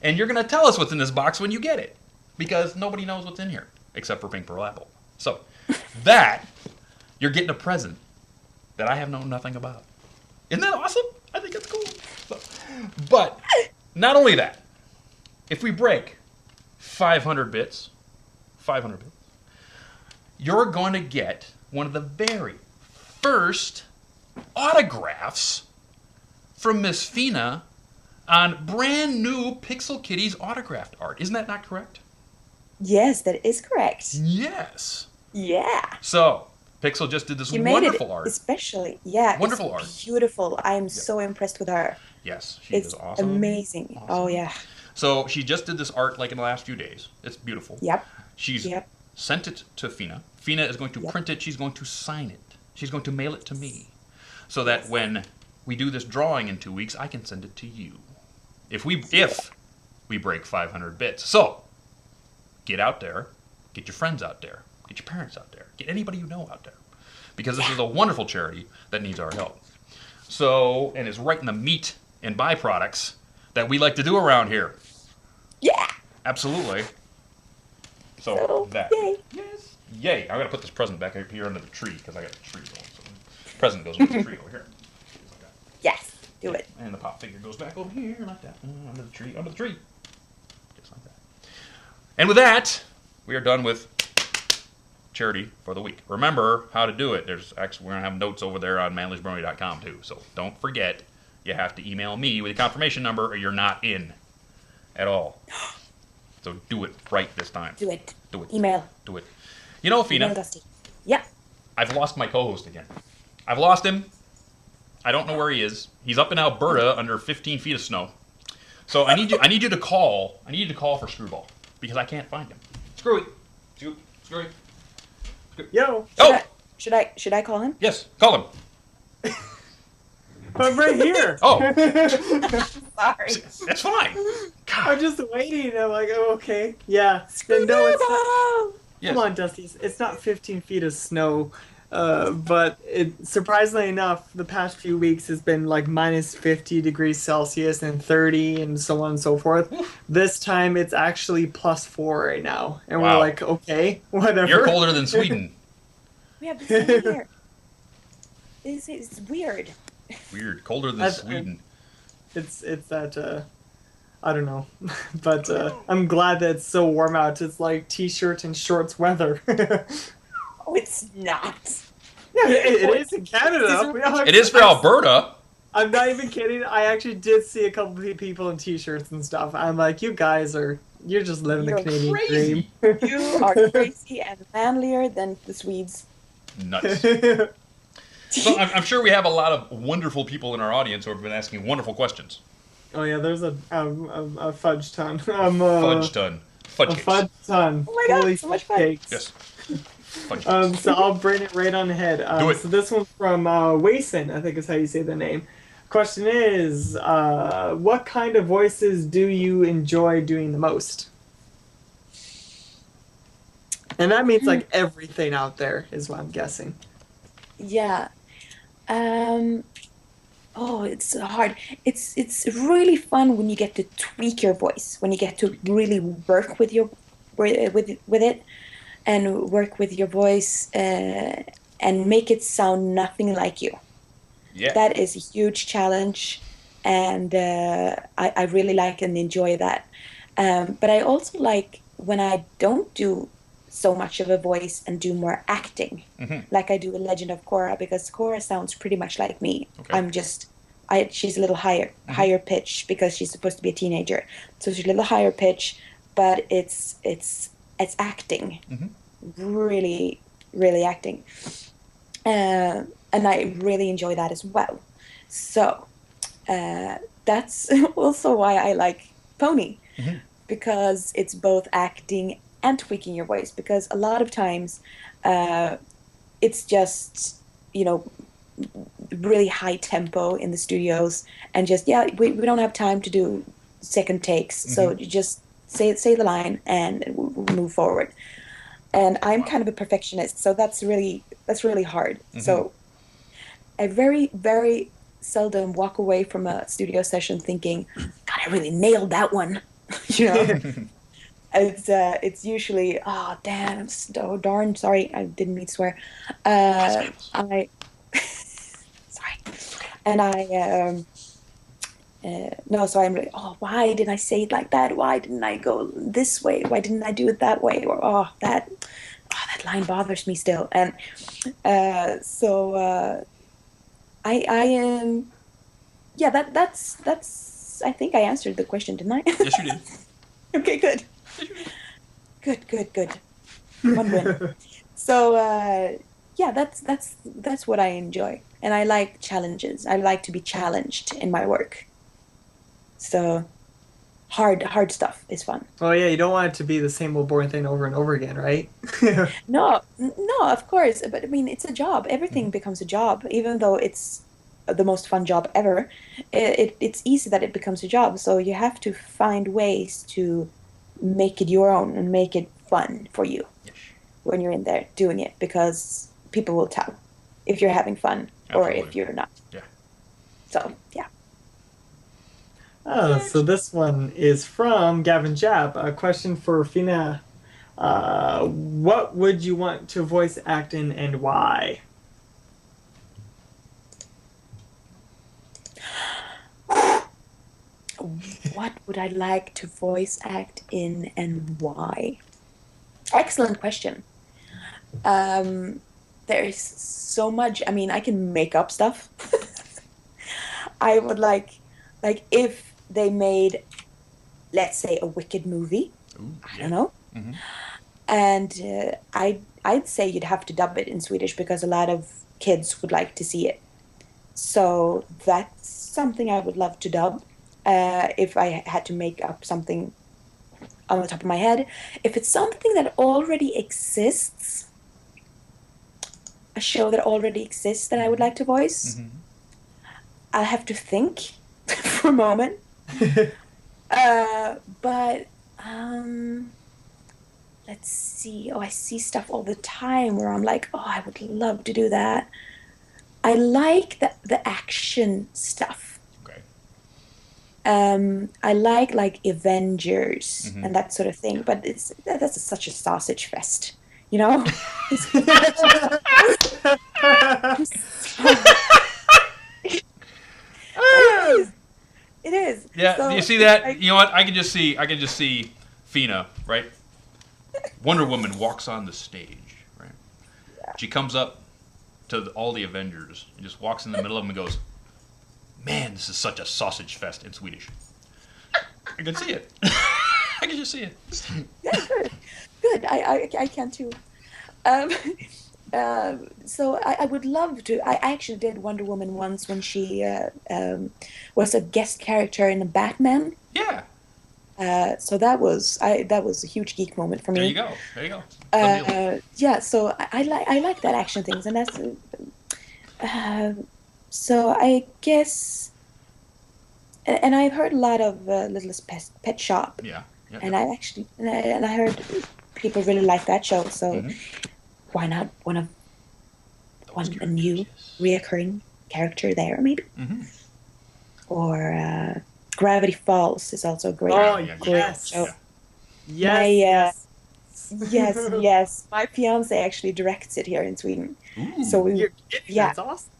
And you're going to tell us what's in this box when you get it. Because nobody knows what's in here except for Pink Pearl Apple. So you're getting a present that I have known nothing about. Isn't that awesome? I think it's cool. But not only that, if we break 500 bits, you're going to get one of the very first autographs from Miss Fina on brand new Pixel Kitties autographed art. Isn't that not correct? Yes, that is correct. Yes. Yeah. So, Pixel just did this wonderful art. Especially, yeah. Wonderful art. Beautiful. I am so impressed with her. Yes, she is awesome. Amazing. Awesome. Oh, yeah. So, she just did this art like in the last few days. It's beautiful. Yep. She's sent it to Fina. Fina is going to print it. She's going to sign it. She's going to mail it to me. So that when we do this drawing in 2 weeks, I can send it to you. If we break 500 bits. So, get out there. Get your friends out there. Get your parents out there. Get anybody you know out there. Because this is a wonderful charity that needs our help. So, and it's right in the meat and byproducts that we like to do around here. Yeah. Absolutely. So that. Yay. Yes. Yay. I'm going to put this present back up here under the tree because I got the tree going. So the present goes under the tree over here. Yes. Do it. And the pop figure goes back over here like that. Under the tree. Under the tree. Just like that. And with that, we are done with charity for the week. Remember how to do it. There's actually, we're going to have notes over there on manlysbrony.com too. So don't forget, you have to email me with a confirmation number or you're not in at all. So do it right this time. Do it. Do it. Email. Do it. You know, Fina. Dusty. Yeah. I've lost my co-host again. I've lost him. I don't know where he is. He's up in Alberta under 15 feet of snow. So I need you to call. I need you to call for Screwball because I can't find him. Screwy. Screwy. Yo. Should I call him? Yes. Call him. I'm right here. Oh. Sorry. That's fine. God. I'm just waiting. I'm like, oh, okay. Yeah. Then no, it's not. Yes. Come on, Dusty. It's not 15 feet of snow. But surprisingly enough, the past few weeks has been like minus 50 degrees Celsius and 30 and so on and so forth. This time it's actually +4 right now. And we're like, okay, whatever. You're colder than Sweden. We have the same here. This is weird. Weird. Colder than Sweden. It's that, I don't know. But I'm glad that it's so warm out. It's like t-shirt and shorts weather. Oh, it's not. Yeah, it is in Canada. It is for Alberta. I'm not even kidding. I actually did see a couple of people in t-shirts and stuff. I'm like, you're just living the You're Canadian crazy. dream. You are crazy and manlier than the Swedes. Nuts. So I'm sure we have a lot of wonderful people in our audience who have been asking wonderful questions. Oh yeah, there's a fudge ton. Fudge ton. Fudge A cakes. fudge ton. Oh my God, Holy so much fun. cakes. Yes. Fudge cakes. So I'll bring it right on ahead. Do it. So this one's from Wason, I think is how you say the name. Question is, what kind of voices do you enjoy doing the most? And that means like everything out there is what I'm guessing. Yeah. Oh, it's hard. It's really fun when you get to tweak your voice, when you get to really work with your with it, and work with your voice and make it sound nothing like you. Yeah. That is a huge challenge, and I really like and enjoy that. But I also like when I don't do so much of a voice and do more acting, like I do in Legend of Korra, because Korra sounds pretty much like me. Okay. She's a little higher pitch because she's supposed to be a teenager, so she's a little higher pitch, but it's acting, really, really acting, and I really enjoy that as well. So that's also why I like Pony, because it's both acting and tweaking your voice, because a lot of times it's just, really high tempo in the studios, and just we don't have time to do second takes, so you just say the line and we'll move forward. And I'm kind of a perfectionist, so that's really hard. So I very, very seldom walk away from a studio session thinking, God, I really nailed that one. It's usually, oh damn, so darn sorry, I didn't mean to swear. Sorry, and so I'm like, oh, why didn't I say it like that? Why didn't I go this way? Why didn't I do it that way? Or that line bothers me still. And I am, that's. I think I answered the question, didn't I? Yes, you did. Okay, good. Good. One win. So that's what I enjoy, and I like challenges. I like to be challenged in my work. So hard stuff is fun. Oh yeah, you don't want it to be the same old boring thing over and over again, right? No, of course. But I mean, it's a job. Everything becomes a job, even though it's the most fun job ever. It's easy that it becomes a job. So you have to find ways to make it your own and make it fun for you when you're in there doing it, because people will tell if you're having fun or if you're not. Yeah. So yeah. So this one is from Gavin Jab. A question for Fina. What would you want to voice act in and why? What would I like to voice act in and why? Excellent question. There is so much. I mean, I can make up stuff. I would like if they made, let's say, a Wicked movie. Ooh, I don't know. And I'd say you'd have to dub it in Swedish because a lot of kids would like to see it. So that's something I would love to dub. If I had to make up something on the top of my head. If it's something that already exists, a show that already exists that I would like to voice, I'll have to think for a moment. But let's see. Oh, I see stuff all the time where I'm like, oh, I would love to do that. I like the action stuff. I like Avengers and that sort of thing, but that's such a sausage fest, you know? It is. Yeah, So, you see that? You know what? I can just see Fina, right? Wonder Woman walks on the stage, right? She comes up to all the Avengers and just walks in the middle of them and goes, man, this is such a sausage fest in Swedish. I can see it. I can just see it. Yeah, good. I can too. Um, so I would love to. I actually did Wonder Woman once when she was a guest character in the Batman. Yeah. So that was a huge geek moment for me. There you go. There you go. Yeah. So I like that action things, and that's. So I guess, and I've heard a lot of Littlest Pet Shop. Yeah. And I actually, and I heard people really like that show. So why not a new reoccurring character there, maybe? Or Gravity Falls is also a great. Oh, great yes. show. Yes. Yes. My fiance actually directs it here in Sweden. Ooh. So we, You're kidding? yeah, That's awesome.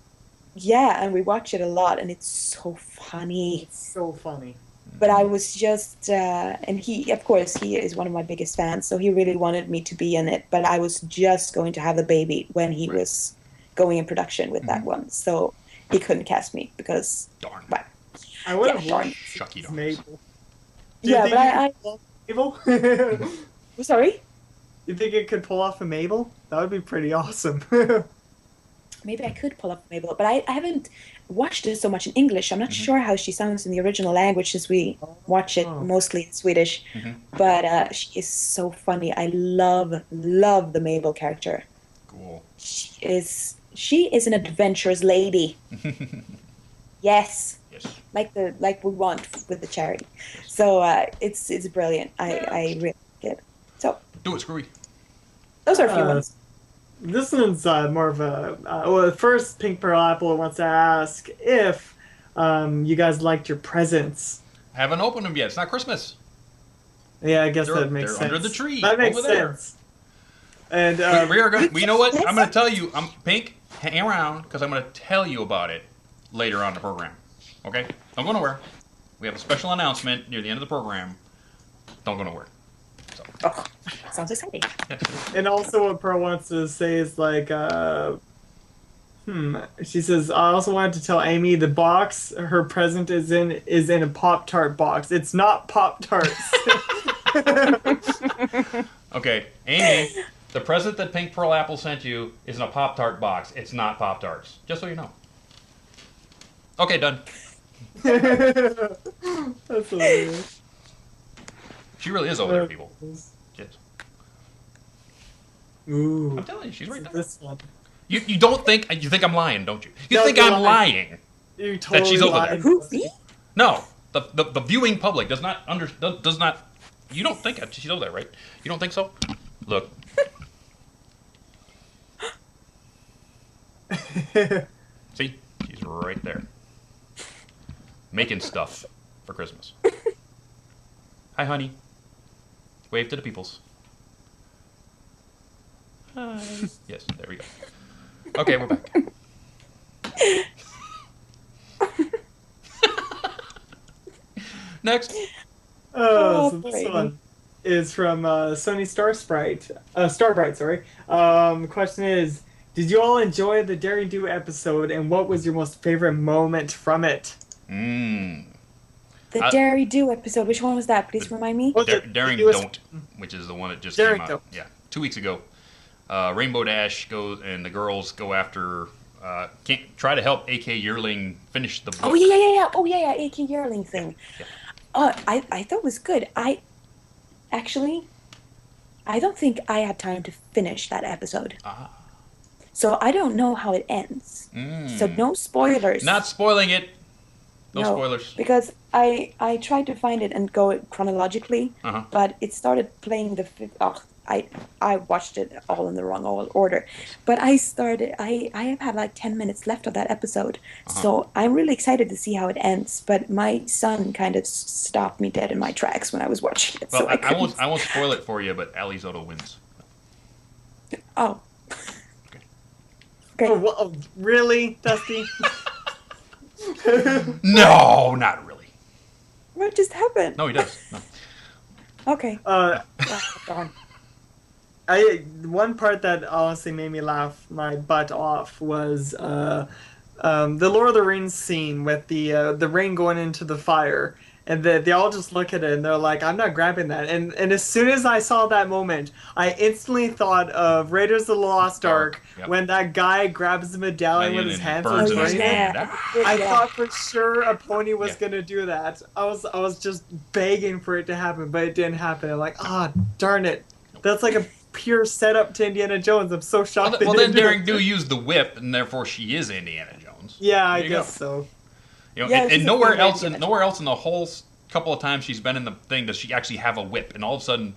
yeah, and we watch it a lot, and it's so funny. It's so funny. But I was just, and he, of course, he is one of my biggest fans, so he really wanted me to be in it. But I was just going to have the baby when he was going in production with that one, so he couldn't cast me because. Darn. But, I would have darn. liked Shucky darn. Mabel. Yeah, but I Mabel? sorry? You think it could pull off a Mabel? That would be pretty awesome. Maybe I could pull up Mabel, but I haven't watched it so much in English. I'm not sure how she sounds in the original language since we watch it mostly in Swedish. But she is so funny. I love the Mabel character. Cool. She is an adventurous lady. Yes. Yes. Like we want with the charity. So it's brilliant. I really like it. So Do it, Screwy. those are a few ones. This one's more of a... well, first, Pink Pearl Apple wants to ask if you guys liked your presents. Haven't opened them yet. It's not Christmas. Yeah, I guess They're- that makes they're sense. under the tree, That makes over there. sense. And We are going. You know what? I'm going to tell you. Pink. Hang around because I'm going to tell you about it later on in the program. Okay? Don't go nowhere. We have a special announcement near the end of the program. Don't go nowhere. So. Oh, sounds exciting. Yes. and also what Pearl wants to say is like, she says, I also wanted to tell Amy the box her present is in a Pop-Tart box. It's not Pop-Tarts. Okay, Amy. The present that Pink Pearl Apple sent you is in a Pop-Tart box. It's not Pop-Tarts. Just so you know. Okay, done. That's hilarious. She really is over there, people. Yes. Ooh. I'm telling you, she's right there. This one. You don't think you think I'm lying, don't you? You No, think you're I'm lying. lying? You totally she's over lied. there. Who, me? No, the viewing public does not does not. You don't think she's over there, right? You don't think so? Look. See, she's right there, making stuff for Christmas. Hi, honey. Wave to the peoples. Hi. Yes, there we go. Okay, we're back. Next. So this Brady. one is from Sony Starbright, sorry. Question is, did you all enjoy the Daring Do episode, and what was your most favorite moment from it? The Dairy Do episode. Which one was that? Please remind me. Was it Daring the US Don't, which is the one that just Daring came out. Don't. Yeah, 2 weeks ago. Rainbow Dash goes, and the girls go after. Can't try to help AK Yearling finish the book. Oh yeah. Oh yeah. AK Yearling thing. Yeah. I thought it was good. I don't think I had time to finish that episode. So I don't know how it ends. So no spoilers. Not spoiling it. No spoilers. Because I tried to find it and go chronologically, but it started playing the fifth. Oh, I watched it all in the wrong order. But I have had like 10 minutes left of that episode. So I'm really excited to see how it ends. But my son kind of stopped me dead in my tracks when I was watching it. Well, so I won't spoil it for you, but Ali Zotto wins. Oh. Oh, whoa, really, Dusty? No, not really. What just happened? No, he does. No. Okay. Darn. One part that honestly made me laugh my butt off was the Lord of the Rings scene with the ring going into the fire, and they all just look at it and they're like, "I'm not grabbing that." And as soon as I saw that moment, I instantly thought of Raiders of the Lost Ark Yep. when that guy grabs the medallion with his hands burns and it. burns it. Yeah. I thought for sure a pony was Yeah. gonna do that. I was just begging for it to happen, but it didn't happen. I'm like, darn it. That's like a pure setup to Indiana Jones. I'm so shocked. Well, they then didn't do Daring it. Do used the whip, and therefore she is Indiana Jones. Yeah, I There you guess go. so. You know, Yeah, and she's a nowhere good else, Indiana nowhere else in the whole couple of times she's been in the thing does she actually have a whip, and all of a sudden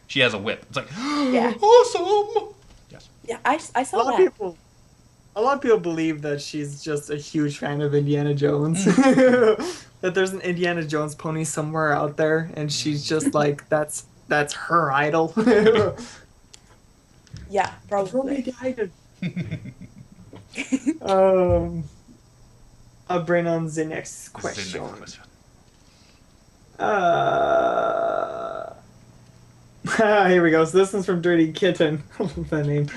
she has a whip. It's like, Yeah. awesome. Yes. Yeah, I A saw lot of that. people. A lot of people believe that she's just a huge fan of Indiana Jones. That there's an Indiana Jones pony somewhere out there, and she's just like, that's her idol. Yeah, Brony probably. died. I'll bring on the next question. Here we go. So this one's from Dirty Kitten. I love that name.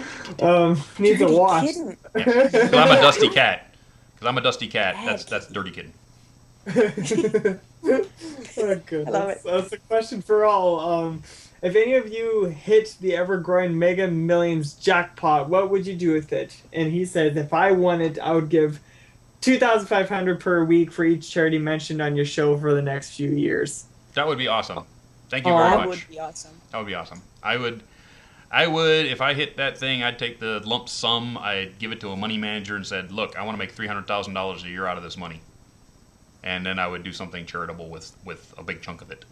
Needs a Dirty wash. Kitten. Because I'm a dusty cat. That's Dirty Kitten. Oh, goodness. I love it. That's a question for all. If any of you hit the ever-growing Mega Millions jackpot, what would you do with it? And he says, if I won it, I would give $2,500 per week for each charity mentioned on your show for the next few years. That would be awesome. Thank you Oh, very that much. would be awesome. That would be awesome. I would, if I hit that thing, I'd take the lump sum, I'd give it to a money manager and said, look, I want to make $300,000 a year out of this money. And then I would do something charitable with a big chunk of it.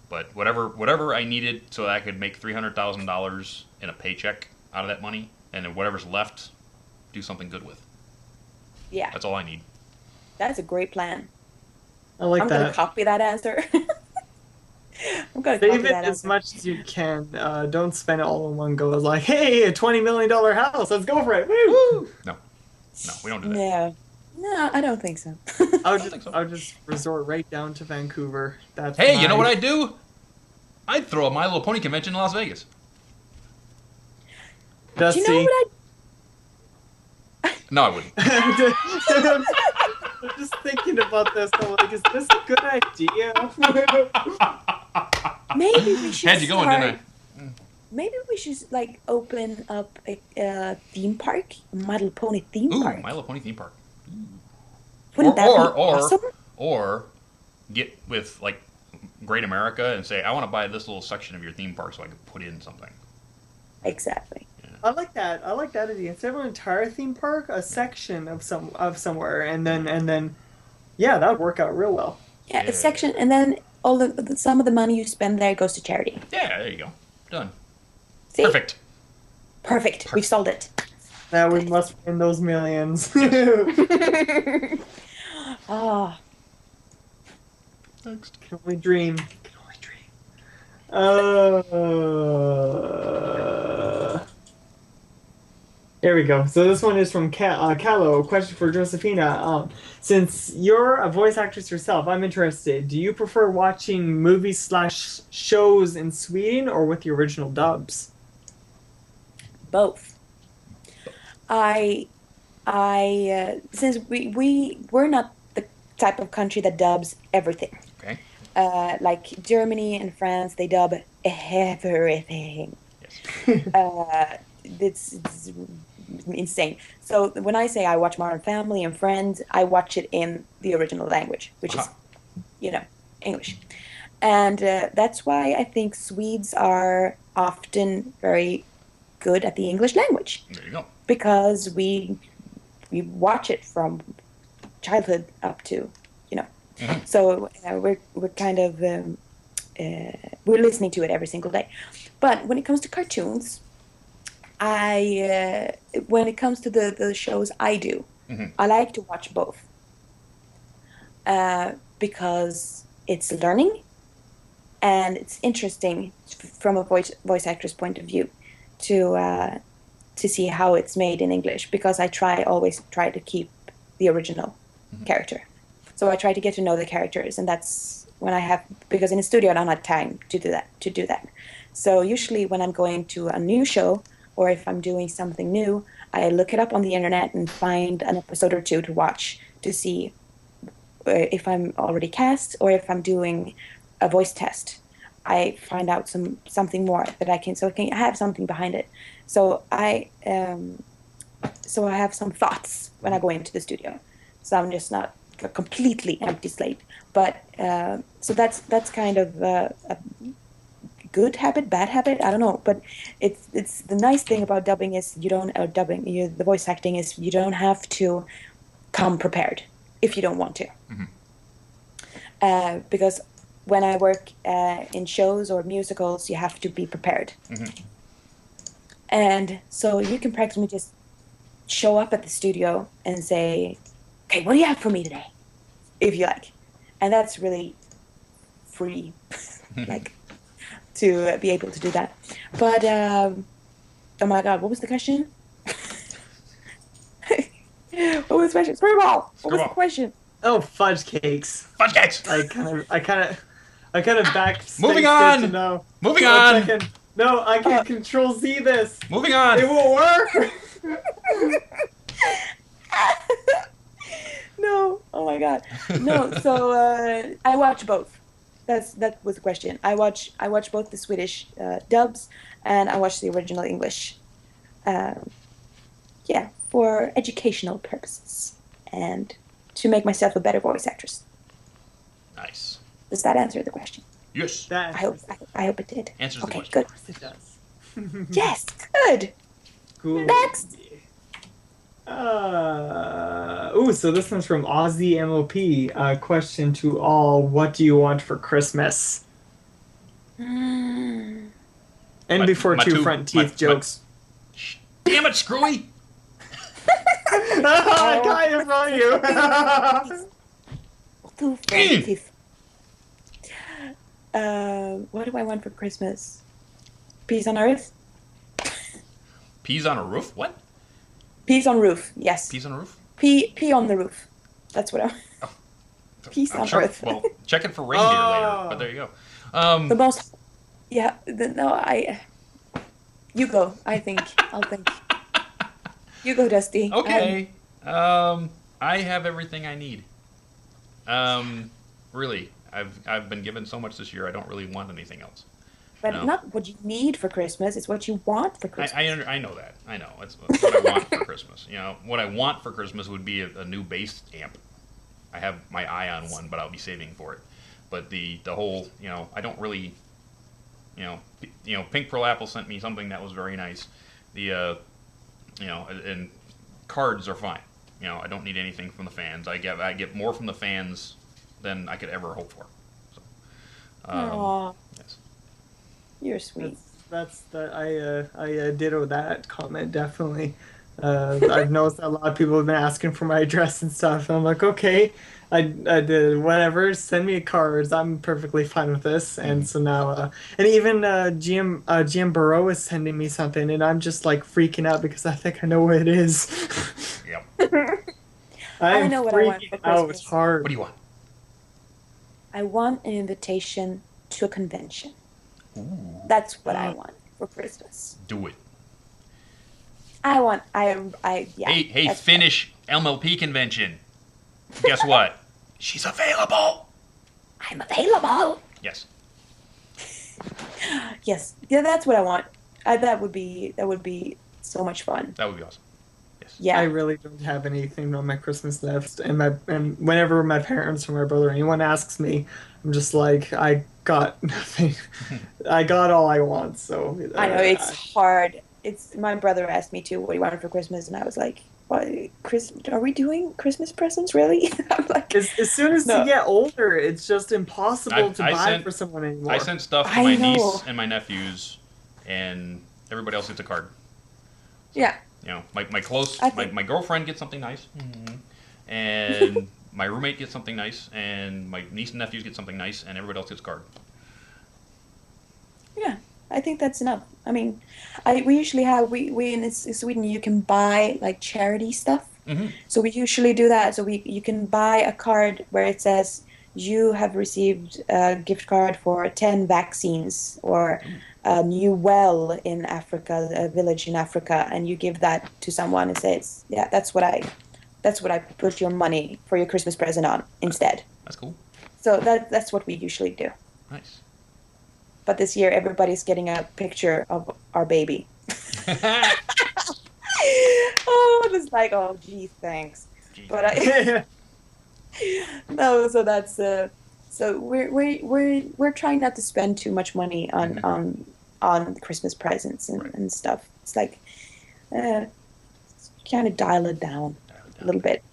But whatever I needed so that I could make $300,000 in a paycheck out of that money, and then whatever's left, do something good with. Yeah, That's all I need. that's a great plan. I like I'm gonna that. copy that answer. I'm gonna Save copy it that as answer. much as you can. Don't spend it all in one go. It's like, hey, a $20 million house. Let's go for it. Woo! No, we don't do that. No, I don't think so. I'll just resort right down to Vancouver. That's Hey, you know what my- I'd do? I'd throw a My Little Pony convention in Las Vegas. Do Dusty. you know what No, I wouldn't. I'm just thinking about this. I'm like, is this a good idea? Maybe we should Had you going, didn't I? Maybe we should like open up a theme park, a My Little Pony theme Ooh, park. My Little Pony theme park. Wouldn't that be awesome? Or get with like Great America and say, I want to buy this little section of your theme park so I can put in something. Exactly. I like that. I like that idea. Instead of an entire theme park, a section of somewhere, and then, yeah, that would work out real well. Yeah, Yeah. a section, and then all some of the money you spend there goes to charity. Yeah, there you go. Done. See? Perfect. Perfect. We've solved it. Now we must win those millions. Ah, Next. Can only dream. Can only dream. There we go. So this one is from Callo. Question for Josefina. Since you're a voice actress yourself, I'm interested. Do you prefer watching movies/shows in Sweden or with the original dubs? both. Since we're not the type of country that dubs everything. Okay. Like Germany and France, they dub everything. Yes. It's insane. So when I say I watch Modern Family and Friends, I watch it in the original language, which is, English. And that's why I think Swedes are often very good at the English language, There you go. because we watch it from childhood up to, Mhm. So we're kind of we're listening to it every single day. But when it comes to cartoons, when it comes to the shows I do, Mhm. I like to watch both, because it's learning and it's interesting from a voice actor's point of view to see how it's made in English, because I always try to keep the original character. So I try to get to know the characters, and that's when because in the studio I don't have time to do that. So usually when I'm going to a new show, or if I'm doing something new, I look it up on the internet and find an episode or two to watch to see if I'm already cast or if I'm doing a voice test. I find out something more that I can have something behind it. So I have some thoughts when I go into the studio. So I'm just not a completely empty slate. But so that's kind of a good habit, bad habit, I don't know. But it's the nice thing about dubbing is the voice acting is you don't have to come prepared if you don't want to. Because when I work in shows or musicals, you have to be prepared. And so you can practically just show up at the studio and say, okay, what do you have for me today? If you like. And that's really free, like, to be able to do that. But, oh my God, what was the question? What was the question? Screwball! What was the question? Oh, fudge cakes. Fudge cakes! I kind of back. Moving on! To know. Moving on! No, I can Control Z this. Moving on! It won't work! No, oh my God. No, so I watch both. That was the question. I watch both the Swedish dubs and I watch the original English. Yeah, for educational purposes and to make myself a better voice actress. Nice. Does that answer the question? Yes. I hope it did. Answers the okay, question. good. It does. Yes, good. Cool. Next. So this one's from Aussie MLP. Question to all: what do you want for Christmas? And before two front teeth jokes. Damn it, Screwy! I got it from you. Two front teeth. What do I want for Christmas? Peace on earth. Peas on a roof? What? Peas on roof. Yes. Peas on a roof? Pee on the roof. That's what I want. Oh. Peace on earth. Well, check it for reindeer later, but there you go. The most... Yeah, you go, I think. I'll think. You go, Dusty. Okay. I have everything I need. Really. I've been given so much this year, I don't really want anything else. But not what you need for Christmas, it's what you want for Christmas. I know that. I know. It's what I want for Christmas. You know, what I want for Christmas would be a new bass amp. I have my eye on one, but I'll be saving for it. But the whole, I don't really, Pink Pearl Apple sent me something that was very nice. And cards are fine. I don't need anything from the fans. I get more from the fans than I could ever hope for. So, Aww. Yes. You're sweet. I ditto that comment definitely. I've noticed that a lot of people have been asking for my address and stuff. And I'm like, okay, I did whatever. Send me cards. I'm perfectly fine with this. And so now, and even GM Burrow is sending me something, and I'm just like freaking out because I think I know what it is. Yep. I know what I want for Christmas. It's hard. What do you want? I want an invitation to a convention. Ooh. That's what I want for Christmas. Do it. Yeah. Hey, Finnish MLP convention. Guess what? She's available. I'm available. Yes. Yes. Yeah, that's what I want. That would be so much fun. That would be awesome. Yes. Yeah. I really don't have anything on my Christmas list, and whenever my parents or my brother or anyone asks me, I'm just like, I got nothing. I got all I want. So I know it's hard. My brother asked me too, what do you want for Christmas, and I was like, what? Are we doing Christmas presents really? I'm like, as soon as you get older, it's just impossible to buy for someone anymore. I sent stuff to my niece and my nephews, and everybody else gets a card. So, yeah. My girlfriend gets something nice, and my roommate gets something nice, and my niece and nephews get something nice, and everybody else gets a card. Yeah, I think that's enough. I mean, we usually have we in Sweden you can buy like charity stuff. Mm-hmm. So we usually do that. So you can buy a card where it says you have received a gift card for 10 vaccines or a new well in Africa, a village in Africa, and you give that to someone and says, yeah, that's what I put your money for your Christmas present on instead. That's cool. So that's what we usually do. Nice. But this year, everybody's getting a picture of our baby. Oh, it's like, oh, gee, thanks. But no, so that's so we're trying not to spend too much money on Christmas presents and stuff. It's like kind of dial it down a little bit.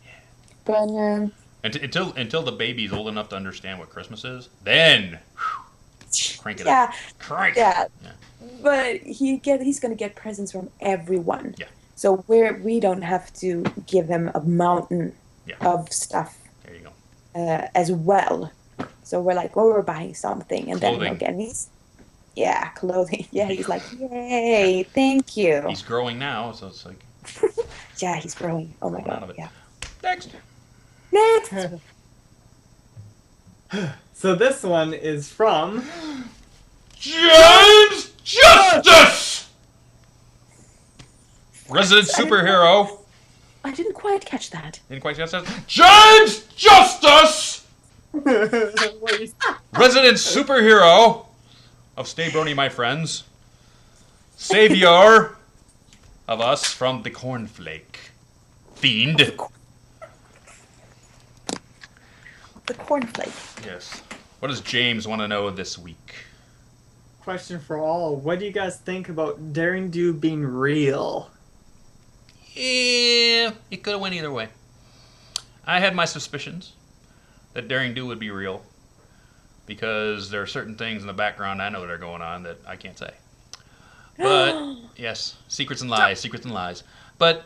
But until the baby's old enough to understand what Christmas is, then crank it up. Crank. Yeah. But he's gonna get presents from everyone. Yeah. So we don't have to give him a mountain of stuff. There you go. As well. So we're like, well, we're buying something, and Clothing. then again clothing. Yeah, he's like, yay, thank you. He's growing now, so it's like. Yeah, he's growing. Oh my Growing out god. of it. Yeah. Next. So this one is from James Justice! Resident superhero. I didn't quite catch that. Didn't quite catch that. James Justice! Resident superhero of Stay Brony, my friends. Savior of us from the cornflake fiend. The cornflake. Yes. What does James want to know this week? Question for all. What do you guys think about Daring Do being real? Yeah, it could have went either way. I had my suspicions that Daring Do would be real because there are certain things in the background I know that are going on that I can't say. But, yes, secrets and lies. But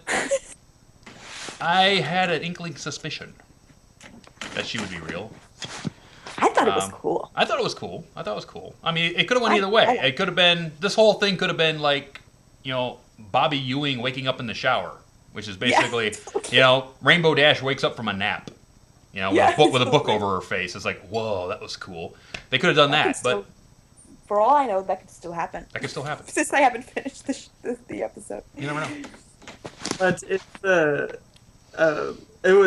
I had an inkling suspicion that she would be real. I thought it was cool. I thought it was cool. I mean, it could have went either way. It could have been, this whole thing could have been like, Bobby Ewing waking up in the shower, which is basically, Rainbow Dash wakes up from a nap, with a book over her face. It's like, whoa, that was cool. They could have done that, but for all I know, that could still happen. Since I haven't finished the episode. You never know. But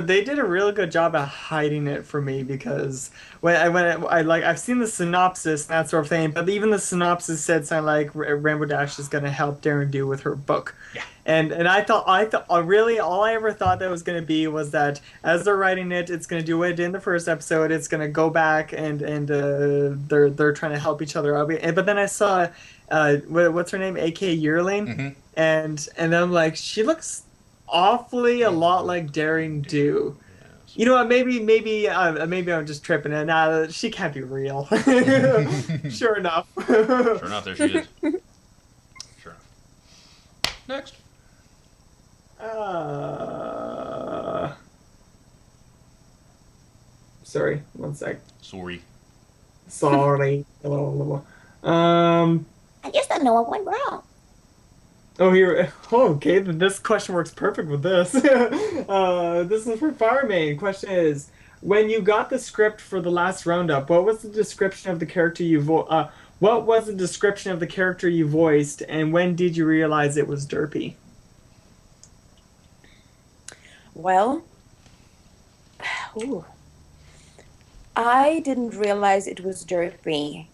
they did a really good job at hiding it for me because I've seen the synopsis and that sort of thing, but even the synopsis said something like Rainbow Dash is going to help Daring Do with her book. Yeah. And I thought really all I ever thought that was going to be was that as they're writing it, it's going to do it in the first episode. It's going to go back and they're trying to help each other out. But then I saw what's her name, A.K. Yearling, and I'm like, she looks awfully a lot like Daring Do. Yes. You know what? Maybe I'm just tripping. And she can't be real. Sure enough. Sure enough, there she is. Sure enough. Next. Sorry, one sec. Sorry. I guess I know what went wrong. Oh, here. Oh, okay. This question works perfect with this. This is for Firemain. Question is, when you got the script for the last roundup, what was the description of the character you voiced, and when did you realize it was Derpy? Well, I didn't realize it was Derpy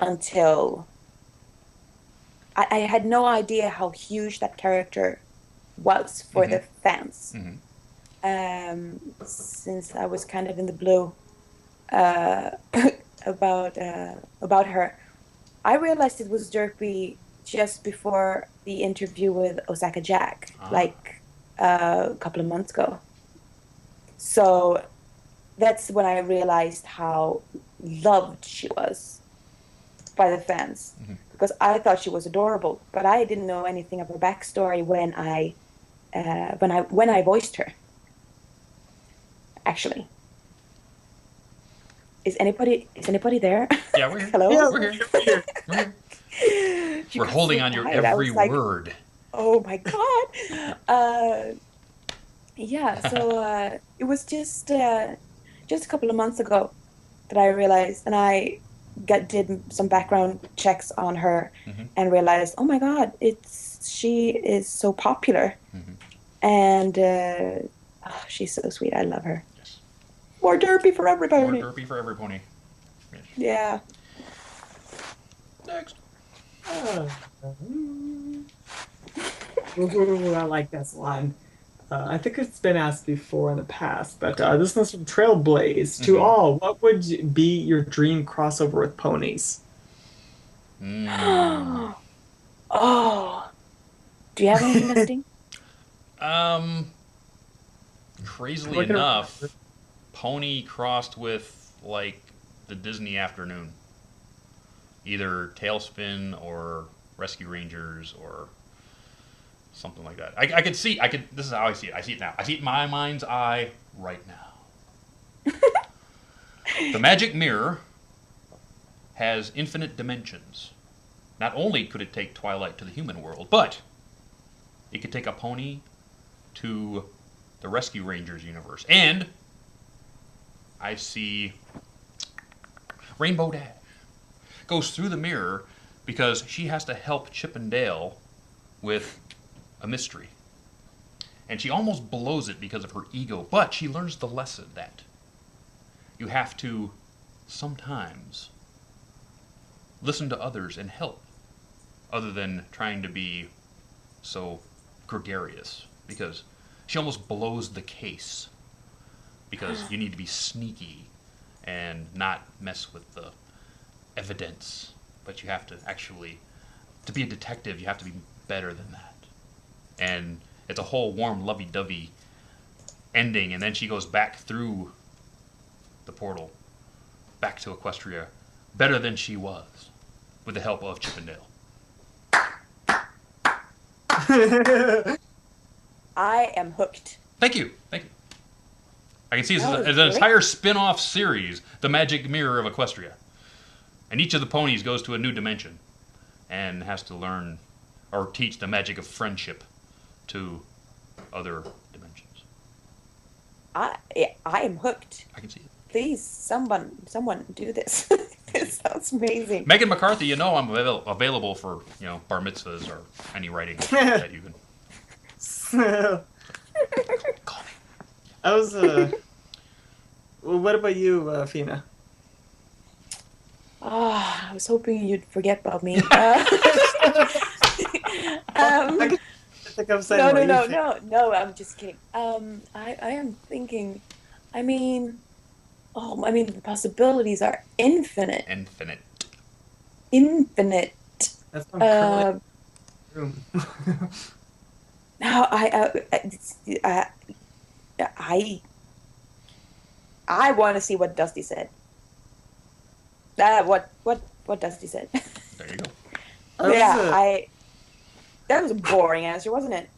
until I had no idea how huge that character was for the fans. Since I was kind of in the blue about her. I realized it was Derpy just before the interview with Osaka Jack, like a couple of months ago. So that's when I realized how loved she was by the fans. Because I thought she was adorable, but I didn't know anything of her backstory when I voiced her. Actually, is anybody there? Yeah, we're here. Hello. Yeah, We're here. We're holding on your every word. Oh my god. Yeah. So it was just just a couple of months ago that I realized, and I did some background checks on her and realized, oh my God, she is so popular. And she's so sweet. I love her. Yes. More derpy for every pony. More derpy for every pony. Yes. Yeah. Next. Ooh, I like this one. I think it's been asked before in the past, but this one's from Trailblaze. To all, what would be your dream crossover with ponies? Oh. Do you have anything, Dusty? Crazily enough, pony crossed with, like, the Disney afternoon. Either Tailspin or Rescue Rangers or something like that. This is how I see it. I see it now. I see it in my mind's eye right now. The magic mirror has infinite dimensions. Not only could it take Twilight to the human world, but it could take a pony to the Rescue Rangers universe. And I see Rainbow Dash goes through the mirror because she has to help Chip and Dale with a mystery. And she almost blows it because of her ego, but she learns the lesson that you have to sometimes listen to others and help, other than trying to be so gregarious, because she almost blows the case because you need to be sneaky and not mess with the evidence, but you have to actually, to be a detective, you have to be better than that. And it's a whole warm, lovey-dovey ending, and then she goes back through the portal, back to Equestria, better than she was, with the help of Chip and Dale. I am hooked. Thank you. Thank you. I can see it's That was an great. entire spin-off series, The Magic Mirror of Equestria. And each of the ponies goes to a new dimension and has to learn or teach the magic of friendship to other dimensions. I am hooked. I can see it. Please, someone do this. It sounds amazing. Megan McCarthy, you know I'm available for, bar mitzvahs or any writing that you can call me. I was, well, what about you, Fina? Oh, I was hoping you'd forget about me. I think I'm saying No, I'm just kidding. I am thinking, the possibilities are infinite. Infinite. That's what I'm currently No, I want to see what Dusty said. What Dusty said. There you go. That was a boring answer, wasn't it?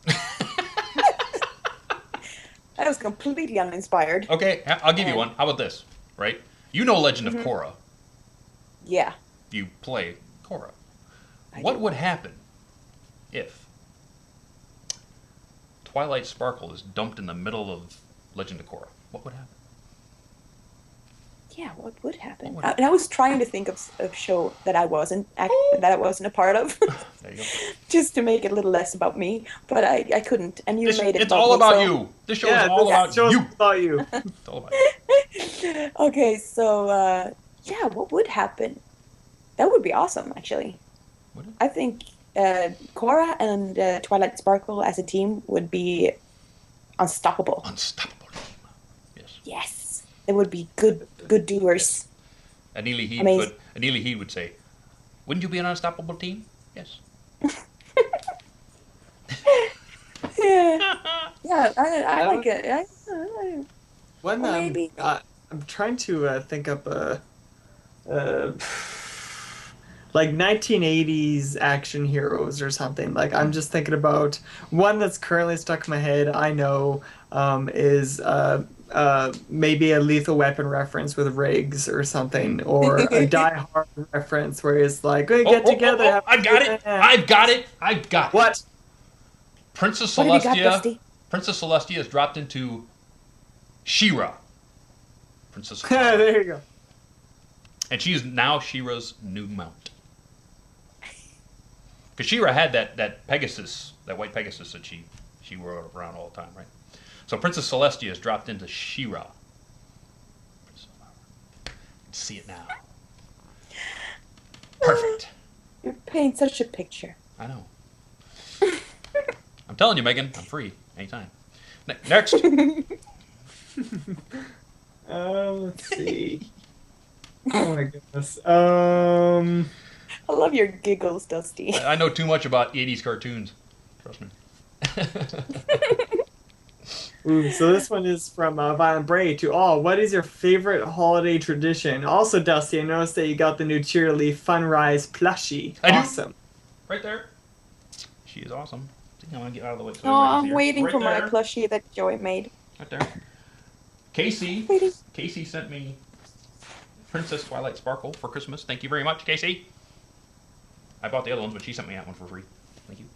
That was completely uninspired. Okay, I'll give you one. How about this, right? You know Legend of Korra. Yeah. You play Korra. I What do. would happen if Twilight Sparkle is dumped in the middle of Legend of Korra? What would happen? Yeah, what would happen? What would And I was trying to think of a show that I wasn't a part of, There you go. just to make it a little less about me. But I couldn't, and you made it. It's all me, about so- you. This show is all about show's you. about you. It's all about you. Okay, so what would happen? That would be awesome, actually. Would it? I think Korra and Twilight Sparkle as a team would be unstoppable. Unstoppable team. Yes. Yes, they would be good doers. Aneely Amazing. Heed would say, "Wouldn't you be an unstoppable team?" Yes. Yeah, I like it. When Well, maybe. I'm trying to think up like 1980s action heroes or something. Like I'm just thinking about one that's currently stuck in my head. I know is maybe a Lethal Weapon reference with Riggs or something, or a Die Hard reference where it's like, "Hey, get together." have a I got good it. time." I've got it. What? Princess What have you got, Celestia. Dusty? Princess Celestia is dropped into She-Ra. Princess of Power. There you go. And she is now She-Ra's new mount. Because She-Ra had that Pegasus, that white Pegasus that she rode around all the time, right? So Princess Celestia has dropped into She-Ra. See it now. Perfect. You're painting such a picture. I know. I'm telling you, Megan, I'm free anytime. Next. Let's see. Oh my goodness. I love your giggles, Dusty. I know too much about 80s cartoons. Trust me. Ooh, so this one is from Violent Bray to all. What is your favorite holiday tradition? Also, Dusty, I noticed that you got the new Cheerleaf Funrise plushie. Awesome. Right there. She is awesome. I want to get out of the way. So I'm waiting for my plushie that Joey made. Right there. Casey sent me Princess Twilight Sparkle for Christmas. Thank you very much, Casey. I bought the other ones, but she sent me that one for free. Thank you.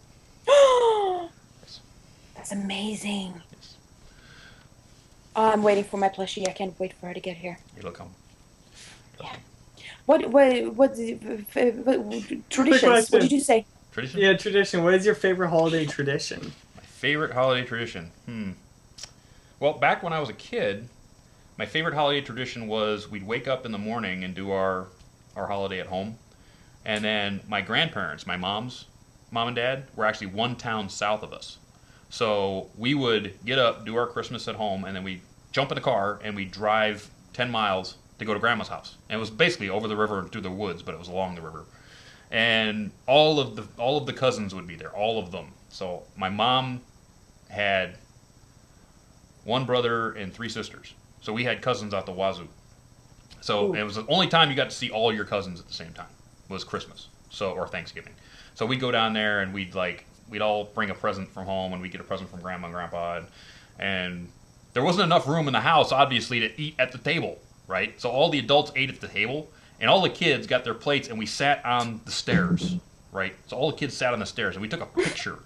Yes. That's amazing. Yes. Oh, I'm waiting for my plushie. I can't wait for her to get here. It'll come. Yeah. What traditions? What did you say? Tradition? Yeah, tradition. What is your favorite holiday tradition? My favorite holiday tradition? Well, back when I was a kid, my favorite holiday tradition was we'd wake up in the morning and do our holiday at home. And then my grandparents, my mom and dad, were actually one town south of us. So we would get up, do our Christmas at home, and then we'd jump in the car and we'd drive 10 miles to go to Grandma's house. And it was basically over the river and through the woods, but it was along the river. And all of the cousins would be there, all of them. So my mom had one brother and 3 sisters. So we had cousins out the wazoo. So It was the only time you got to see all your cousins at the same time was Christmas, or Thanksgiving. So we'd go down there and we'd all bring a present from home, and we'd get a present from Grandma and Grandpa, and there wasn't enough room in the house, obviously, to eat at the table, right? So all the adults ate at the table, and all the kids got their plates, and we sat on the stairs, right? So all the kids sat on the stairs, and we took a picture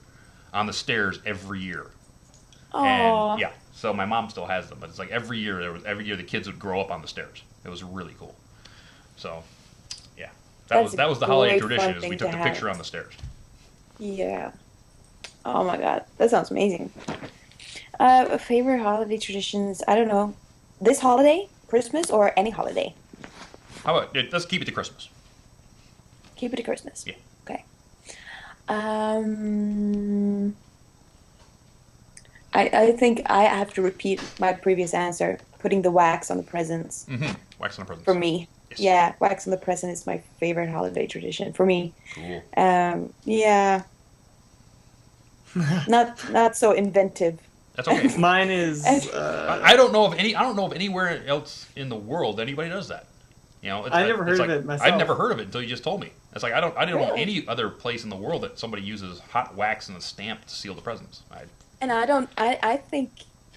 on the stairs every year. Aww. And yeah, so my mom still has them, but it's like every year the kids would grow up on the stairs. It was really cool. So yeah, that was the holiday tradition, is we took the picture on the stairs. Yeah. Oh my god, that sounds amazing. Favorite holiday traditions? I don't know. This holiday, Christmas, or any holiday? How about let's keep it to Christmas? Keep it to Christmas. Yeah. Okay. I think I have to repeat my previous answer. Putting the wax on the presents. Mm-hmm. Wax on the presents. For me. Yes. Yeah, wax on the present is my favorite holiday tradition for me. Cool. Yeah. Not so inventive. That's okay. Mine is. I don't know of anywhere else in the world anybody does that. You know, I never heard of it myself. I've never heard of it until you just told me. It's like I don't know Really? any other place in the world that somebody uses hot wax and a stamp to seal the presents. I think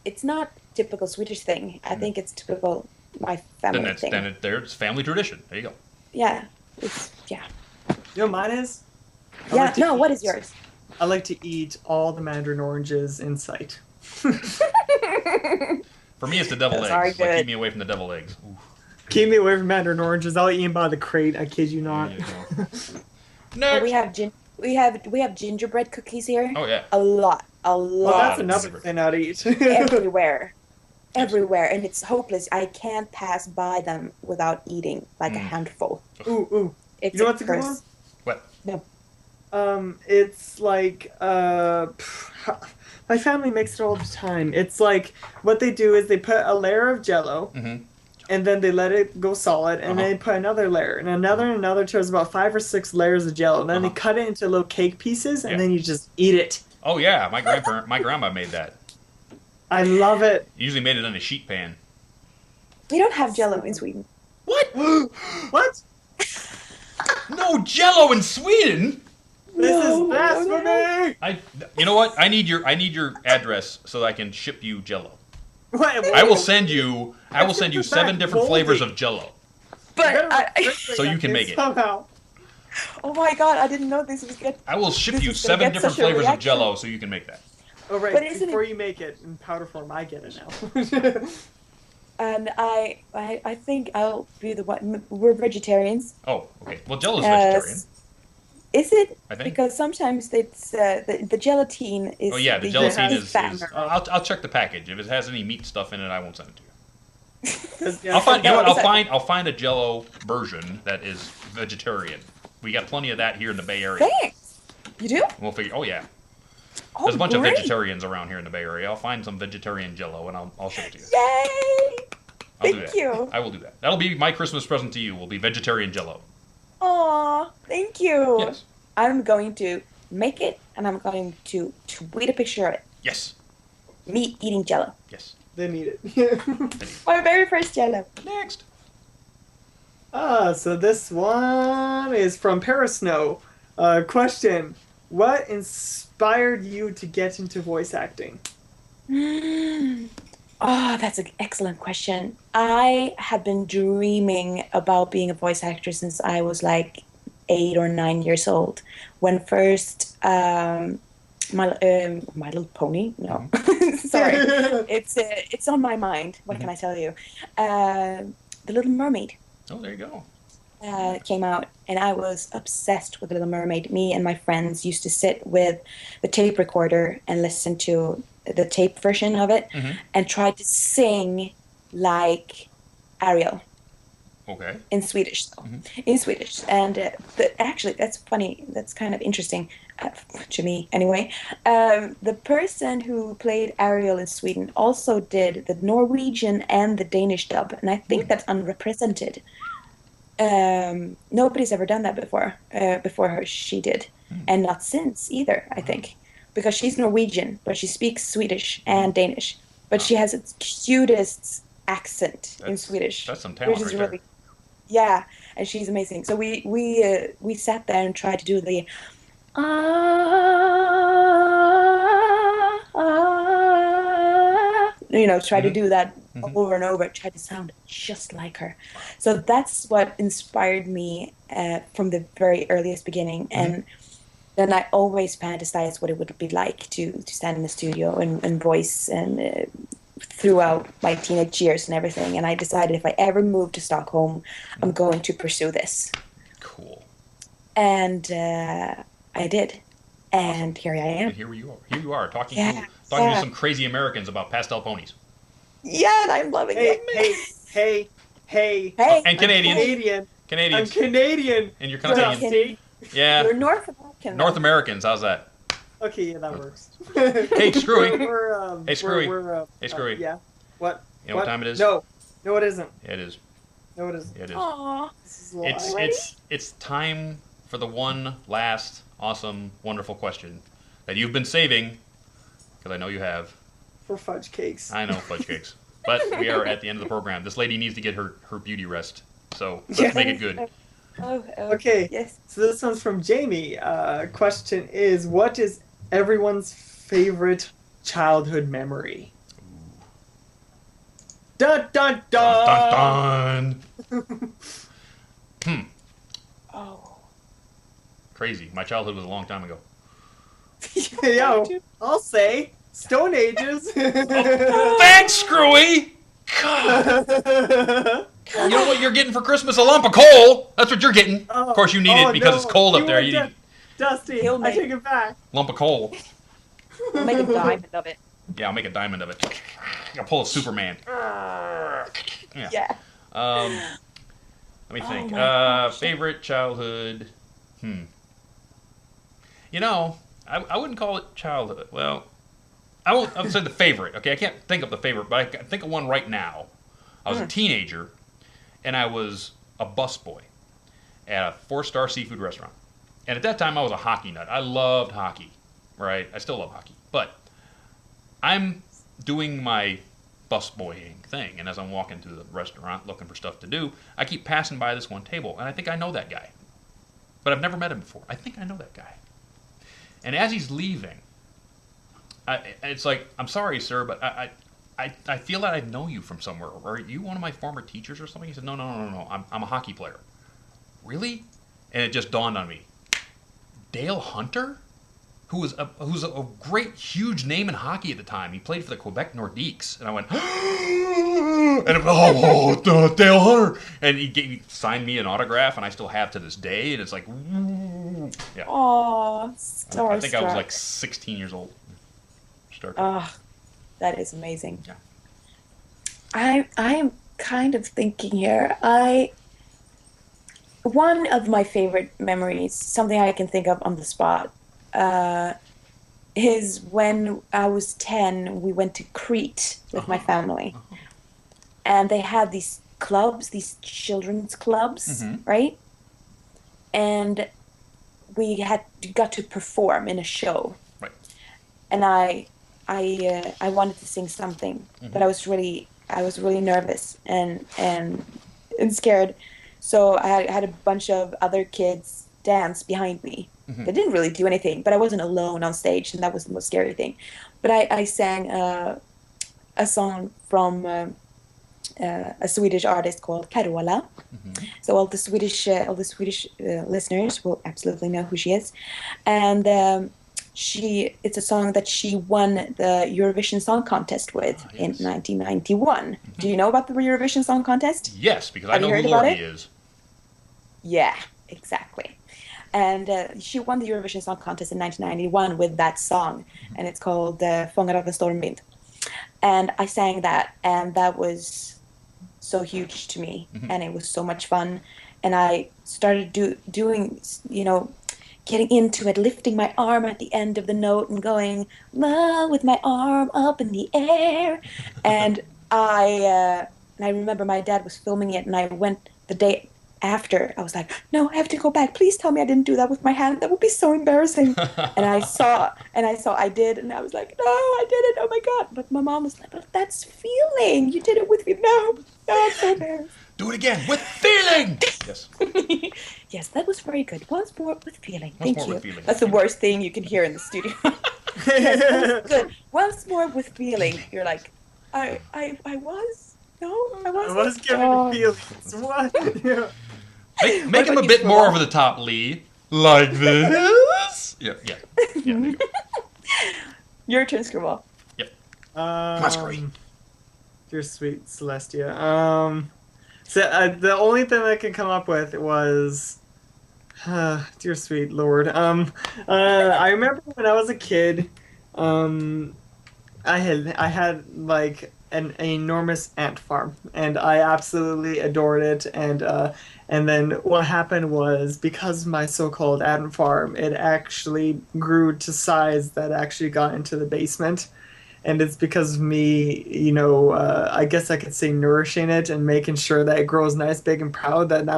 it's not typical Swedish thing. I think it's typical my family thing. Then it's family tradition. There you go. Yeah. You know what mine is? What is yours? I like to eat all the mandarin oranges in sight. For me, it's the deviled Those eggs. are Like, good. keep me away from the deviled eggs. Ooh. Keep me away from mandarin oranges. I'll eat them by the crate. I kid you not. There you go. Well, Next. we have gingerbread cookies here. Oh yeah. A lot. Well, that's of another gingerbread. thing I'd eat. Everywhere, and it's hopeless. I can't pass by them without eating like a handful. Ooh. It's You know a what's a good one? curse. What? No. It's like, my family makes it all the time. It's like, what they do is they put a layer of Jell-O, Mm-hmm. and then they let it go solid, and then they put another layer, and another till there's about 5 or 6 layers of Jell-O. And then they cut it into little cake pieces, and then you just eat it. Oh yeah, my grandma made that. I love it. Usually made it in a sheet pan. We don't have Jell-O in Sweden. What? What? No Jell-O in Sweden? This is blasphemy! You know what? I need your address so that I can ship you Jell-O. Wait, I will send you 7 different flavors of Jell-O, But so you can make it. Somehow. oh my god, I didn't know this was good. I will ship This you is gonna 7 get different such a flavors of reaction. Jell-O so you can make that. Oh, right. But isn't Before it- you make it in powder form, I get it now. And I think I'll be the one. We're vegetarians. Oh, okay. Well, Jello's vegetarian, Is it? I think. Because sometimes it's the gelatine is Oh yeah, the it gelatine has fat. I'll check the package. If it has any meat stuff in it, I won't send it to you. Yeah, I'll find. You know what? is that- I'll find a Jello version that is vegetarian. We got plenty of that here in the Bay Area. Thanks. You do? We'll figure. Oh yeah. Oh, There's a bunch of great. vegetarians around here in the Bay Area. I'll find some vegetarian Jello and I'll show it to you. Yay! I'll do Thank that. you. I will do that. That'll be my Christmas present to you. Will be vegetarian Jello. Aw, thank you. Yes. I'm going to make it, and I'm going to tweet a picture of it. Yes. Me eating Jello. Yes. They need it. My very first Jello. Next. So this one is from Parasnow. Question: what inspired you to get into voice acting? Oh, that's an excellent question. I have been dreaming about being a voice actor since I was like 8 or 9 years old. When first My Little Pony, no, sorry, it's on my mind. What can I tell you? The Little Mermaid Oh, there you go. came out, and I was obsessed with The Little Mermaid. Me and my friends used to sit with the tape recorder and listen to the tape version of it and try to sing like Ariel Okay. in Swedish. In Swedish. And actually, that's funny. That's kind of interesting to me, anyway. The person who played Ariel in Sweden also did the Norwegian and the Danish dub, and I think that's unrepresented. Nobody's ever done that before her. She did, and not since either, I think, because she's Norwegian, but she speaks Swedish and Danish, but she has its cutest accent in Swedish. That's some talent which is right there. really, yeah, and she's amazing. So we sat there and tried to do the try to do that over and over, try to sound just like her. So that's what inspired me from the very earliest beginning. And then I always fantasized what it would be like to stand in the studio and voice and throughout my teenage years and everything. And I decided if I ever move to Stockholm, I'm going to pursue this. Cool. And I did. And here I am. And here you are. Here you are talking Yeah. to some crazy Americans about pastel ponies. Yeah, and I'm loving it. Hey. Hey, And Canadians. I'm Canadians. Canadian. And you're Canadian. Dusty. Yeah. You're North American. North Americans. How's that? Okay, yeah, that works. Hey, Screwy. We're, Hey, Screwy. Hey, Screwy. yeah. What? You know what time it is? No, it isn't. Yeah, it is. No, it isn't. Yeah, it is. Aww. This is a lie. It's time for the one last awesome, wonderful question that you've been saving, because I know you have. For fudge cakes. I know, fudge cakes. But we are at the end of the program. This lady needs to get her beauty rest. So let's make it good. Oh, Okay. Yes. So this one's from Jamie. Question is, what is everyone's favorite childhood memory? Dun dun dun! Dun, dun. Oh. Crazy. My childhood was a long time ago. Yo, I'll say Stone Ages. Thanks, Screwy! God. You know what you're getting for Christmas? A lump of coal! That's what you're getting. Of course, you need it because it's cold up there. You need Dusty, Kill me. I take it back. lump of coal. I'll make a diamond of it. Yeah, I'll make a diamond of it. I'll pull a Superman. Yeah. Let me think. my gosh. Favorite childhood. You know, I wouldn't call it childhood. Well, I would say the favorite. Okay, I can't think of the favorite, but I can think of one right now. I was a teenager, and I was a busboy at a 4-star seafood restaurant. And at that time, I was a hockey nut. I loved hockey, right? I still love hockey. But I'm doing my busboying thing, and as I'm walking through the restaurant looking for stuff to do, I keep passing by this one table, and I think I know that guy. But I've never met him before. I think I know that guy. And as he's leaving, it's like, I'm sorry, sir, but I feel that I know you from somewhere. Are you one of my former teachers or something? He said, no. I'm a hockey player. Really? And it just dawned on me. Dale Hunter? who's a great, huge name in hockey at the time. He played for the Quebec Nordiques. And I went, and Dale Hunter. And he signed me an autograph, and I still have to this day. And it's like, yeah. Aww, starstruck. I think I was like 16 years old. Oh, that is amazing. Yeah. I am kind of thinking here. One of my favorite memories, something I can think of on the spot, is when I was 10, we went to Crete with my family. And they had these clubs, these children's clubs, right? And we got to perform in a show. Right. And I wanted to sing something, but I was really nervous and scared. So I had a bunch of other kids dance behind me. They didn't really do anything, but I wasn't alone on stage, and that was the most scary thing. But I sang a song from a Swedish artist called Carola. So all the Swedish listeners will absolutely know who she is, and it's a song that she won the Eurovision Song Contest with in 1991. Do you know about the Eurovision Song Contest? Yes, because I know who Lordy is. Yeah, exactly. And she won the Eurovision Song Contest in 1991 with that song, and it's called Fångad av en stormvind. And I sang that, and that was so huge to me, and it was so much fun. And I started doing, getting into it, lifting my arm at the end of the note and going, with my arm up in the air. And I remember my dad was filming it, and I went the day after. I was like, no, I have to go back. Please tell me I didn't do that with my hand. That would be so embarrassing. and I saw I did, and I was like, no, I didn't. Oh my God. But my mom was like, but that's feeling. You did it with me. No, I'm so embarrassed. Do it again with feeling. Yes. Yes, that was very good. Once more with feeling. Thank you. With feeling. That's the worst thing you can hear in the studio. Yes, that was good. Once more with feeling. You're like, I was? No, I wasn't. I was giving feelings. What? Yeah. Make him a bit more over the top, Lee. Like this. Yeah. There you go. Your turn, Screwball. Yep. That's great. Dear sweet Celestia. So the only thing I can come up with was, dear sweet Lord. I remember when I was a kid, I had like an enormous ant farm, and I absolutely adored it. And then what happened was, because of my so-called ant farm, it actually grew to size that actually got into the basement. And it's because of me, I guess I could say nourishing it and making sure that it grows nice, big, and proud. That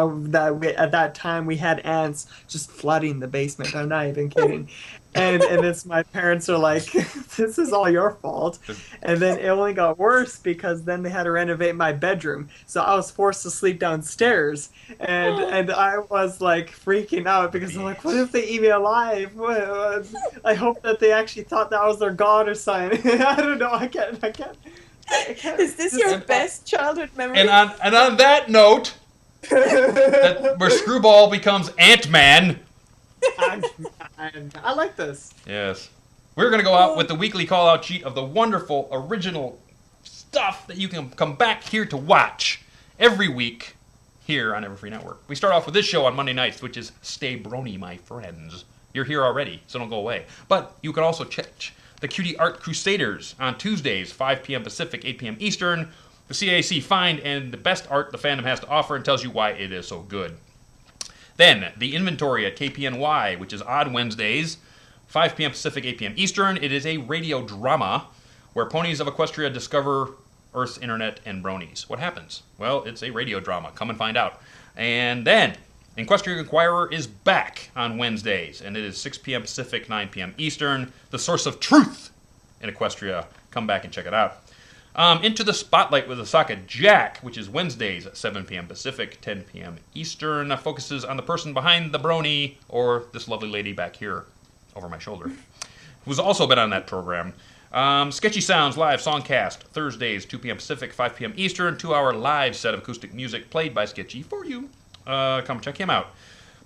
at that time we had ants just flooding the basement. I'm not even kidding. And it's my parents are like, this is all your fault. And then it only got worse because then they had to renovate my bedroom. So I was forced to sleep downstairs. And I was like freaking out because I'm like, what if they eat me alive? I hope that they actually thought that was their god or something. I don't know. I can't. Is this your best childhood memory? And on that note, where Screwball becomes Ant-Man. I like this. Yes. We're going to go out with the weekly call-out sheet of the wonderful, original stuff that you can come back here to watch every week here on Everfree Network. We start off with this show on Monday nights, which is Stay Brony, my friends. You're here already, so don't go away. But you can also check the Cutie Art Crusaders on Tuesdays, 5 p.m. Pacific, 8 p.m. Eastern. The CAC find and the best art the fandom has to offer and tells you why it is so good. Then, the inventory at KPNY, which is odd Wednesdays, 5 p.m. Pacific, 8 p.m. Eastern. It is a radio drama where ponies of Equestria discover Earth's internet and bronies. What happens? Well, it's a radio drama. Come and find out. And then, Equestria Inquirer is back on Wednesdays, and it is 6 p.m. Pacific, 9 p.m. Eastern. The source of truth in Equestria. Come back and check it out. Into the Spotlight with Osaka Jack, which is Wednesdays at 7 p.m. Pacific, 10 p.m. Eastern, focuses on the person behind the brony, or this lovely lady back here over my shoulder, who's also been on that program. Sketchy Sounds Live Songcast, Thursdays, 2 p.m. Pacific, 5 p.m. Eastern, 2-hour live set of acoustic music played by Sketchy for you. Come check him out.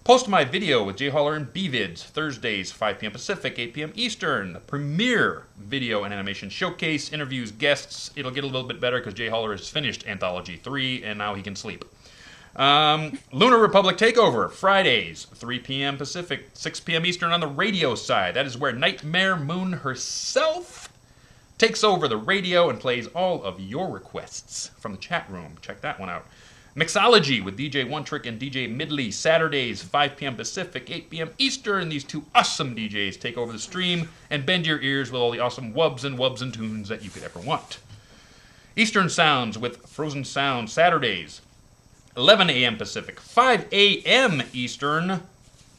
Post My Video with Jay Holler and BVids, Thursdays, 5 p.m. Pacific, 8 p.m. Eastern. The premier video and animation showcase, interviews, guests. It'll get a little bit better because Jay Holler has finished Anthology 3, and now he can sleep. Lunar Republic Takeover, Fridays, 3 p.m. Pacific, 6 p.m. Eastern on the radio side. That is where Nightmare Moon herself takes over the radio and plays all of your requests from the chat room. Check that one out. Mixology with DJ One Trick and DJ Midley, Saturdays, 5 p.m. Pacific, 8 p.m. Eastern. These two awesome DJs take over the stream and bend your ears with all the awesome wubs and tunes that you could ever want. Eastern Sounds with Frozen Sound, Saturdays, 11 a.m. Pacific, 5 a.m. Eastern,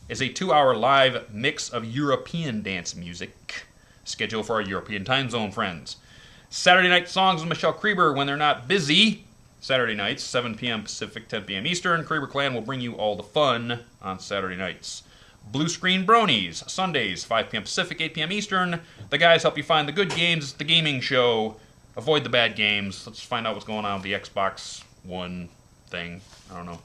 is a 2-hour live mix of European dance music. Schedule for our European time zone friends. Saturday Night Songs with Michelle Krieber when they're not busy. Saturday nights, 7 p.m. Pacific, 10 p.m. Eastern. Krieber Clan will bring you all the fun on Saturday nights. Blue Screen Bronies, Sundays, 5 p.m. Pacific, 8 p.m. Eastern. The guys help you find the good games, the gaming show. Avoid the bad games. Let's find out what's going on with the Xbox One thing. I don't know.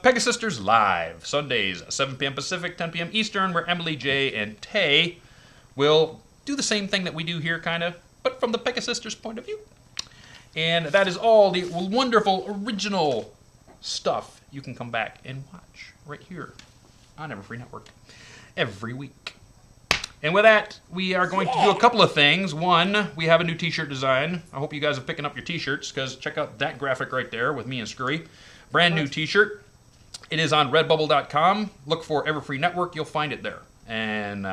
Pegasisters Live, Sundays, 7 p.m. Pacific, 10 p.m. Eastern, where Emily, Jay, and Tay will do the same thing that we do here, kind of, but from the Pegasisters' point of view. And that is all the wonderful, original stuff you can come back and watch right here on Everfree Network every week. And with that, we are going to do a couple of things. One, we have a new t-shirt design. I hope you guys are picking up your t-shirts, because check out that graphic right there with me and Scurry. Brand new t-shirt. It is on redbubble.com. Look for Everfree Network. You'll find it there. And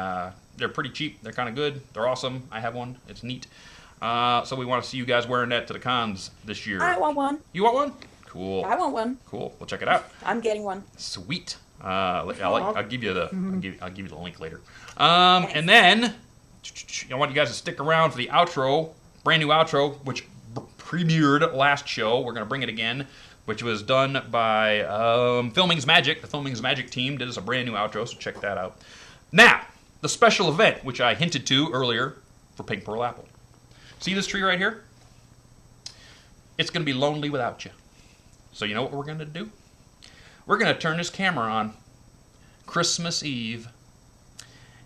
they're pretty cheap. They're kind of good. They're awesome. I have one. It's neat. So we want to see you guys wearing that to the cons this year. I want one. You want one? Cool. I want one. Cool. We'll check it out. I'm getting one. Sweet. I'll give you the I'll give you the link later. And then I want you guys to stick around for the outro, brand new outro, which premiered last show. We're gonna bring it again, which was done by Filming's Magic. The Filming's Magic team did us a brand new outro, so check that out. Now, the special event, which I hinted to earlier for Pink Pearl Apple. See this tree right here? It's going to be lonely without you. So you know what we're going to do? We're going to turn this camera on Christmas Eve,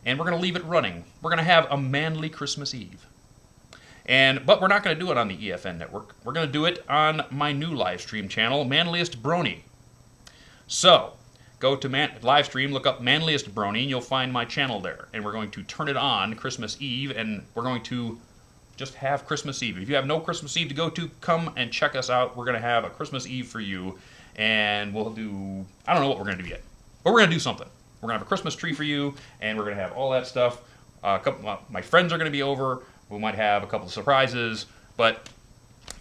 and we're going to leave it running. We're going to have a manly Christmas Eve. But we're not going to do it on the EFN network. We're going to do it on my new live stream channel, Manliest Brony. So, go to live stream, look up Manliest Brony, and you'll find my channel there. And we're going to turn it on Christmas Eve, and we're going to just have Christmas Eve. If you have no Christmas Eve to go to, come and check us out. We're going to have a Christmas Eve for you, and we'll do, I don't know what we're going to do yet, but we're going to do something. We're going to have a Christmas tree for you, and we're going to have all that stuff. My friends are going to be over. We might have a couple of surprises, but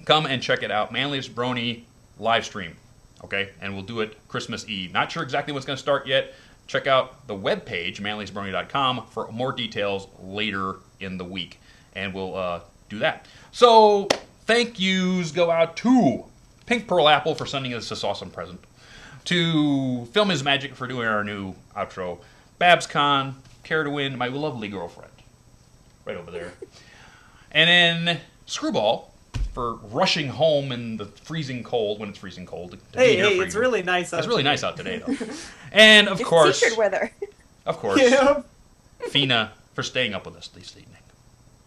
come and check it out. Manliest Brony live stream, okay? And we'll do it Christmas Eve. Not sure exactly what's going to start yet. Check out the webpage, manliestbrony.com, for more details later in the week. And we'll do that. So, thank yous go out to Pink Pearl Apple for sending us this awesome present, to Film Is Magic for doing our new outro, BabsCon, Care to Win, my lovely girlfriend, right over there, and then Screwball for rushing home in the freezing cold, when it's freezing cold. Hey, it's really nice out. It's really nice out today, though. And, of course, t-shirt weather. Of course, Yeah. Fina for staying up with us this evening.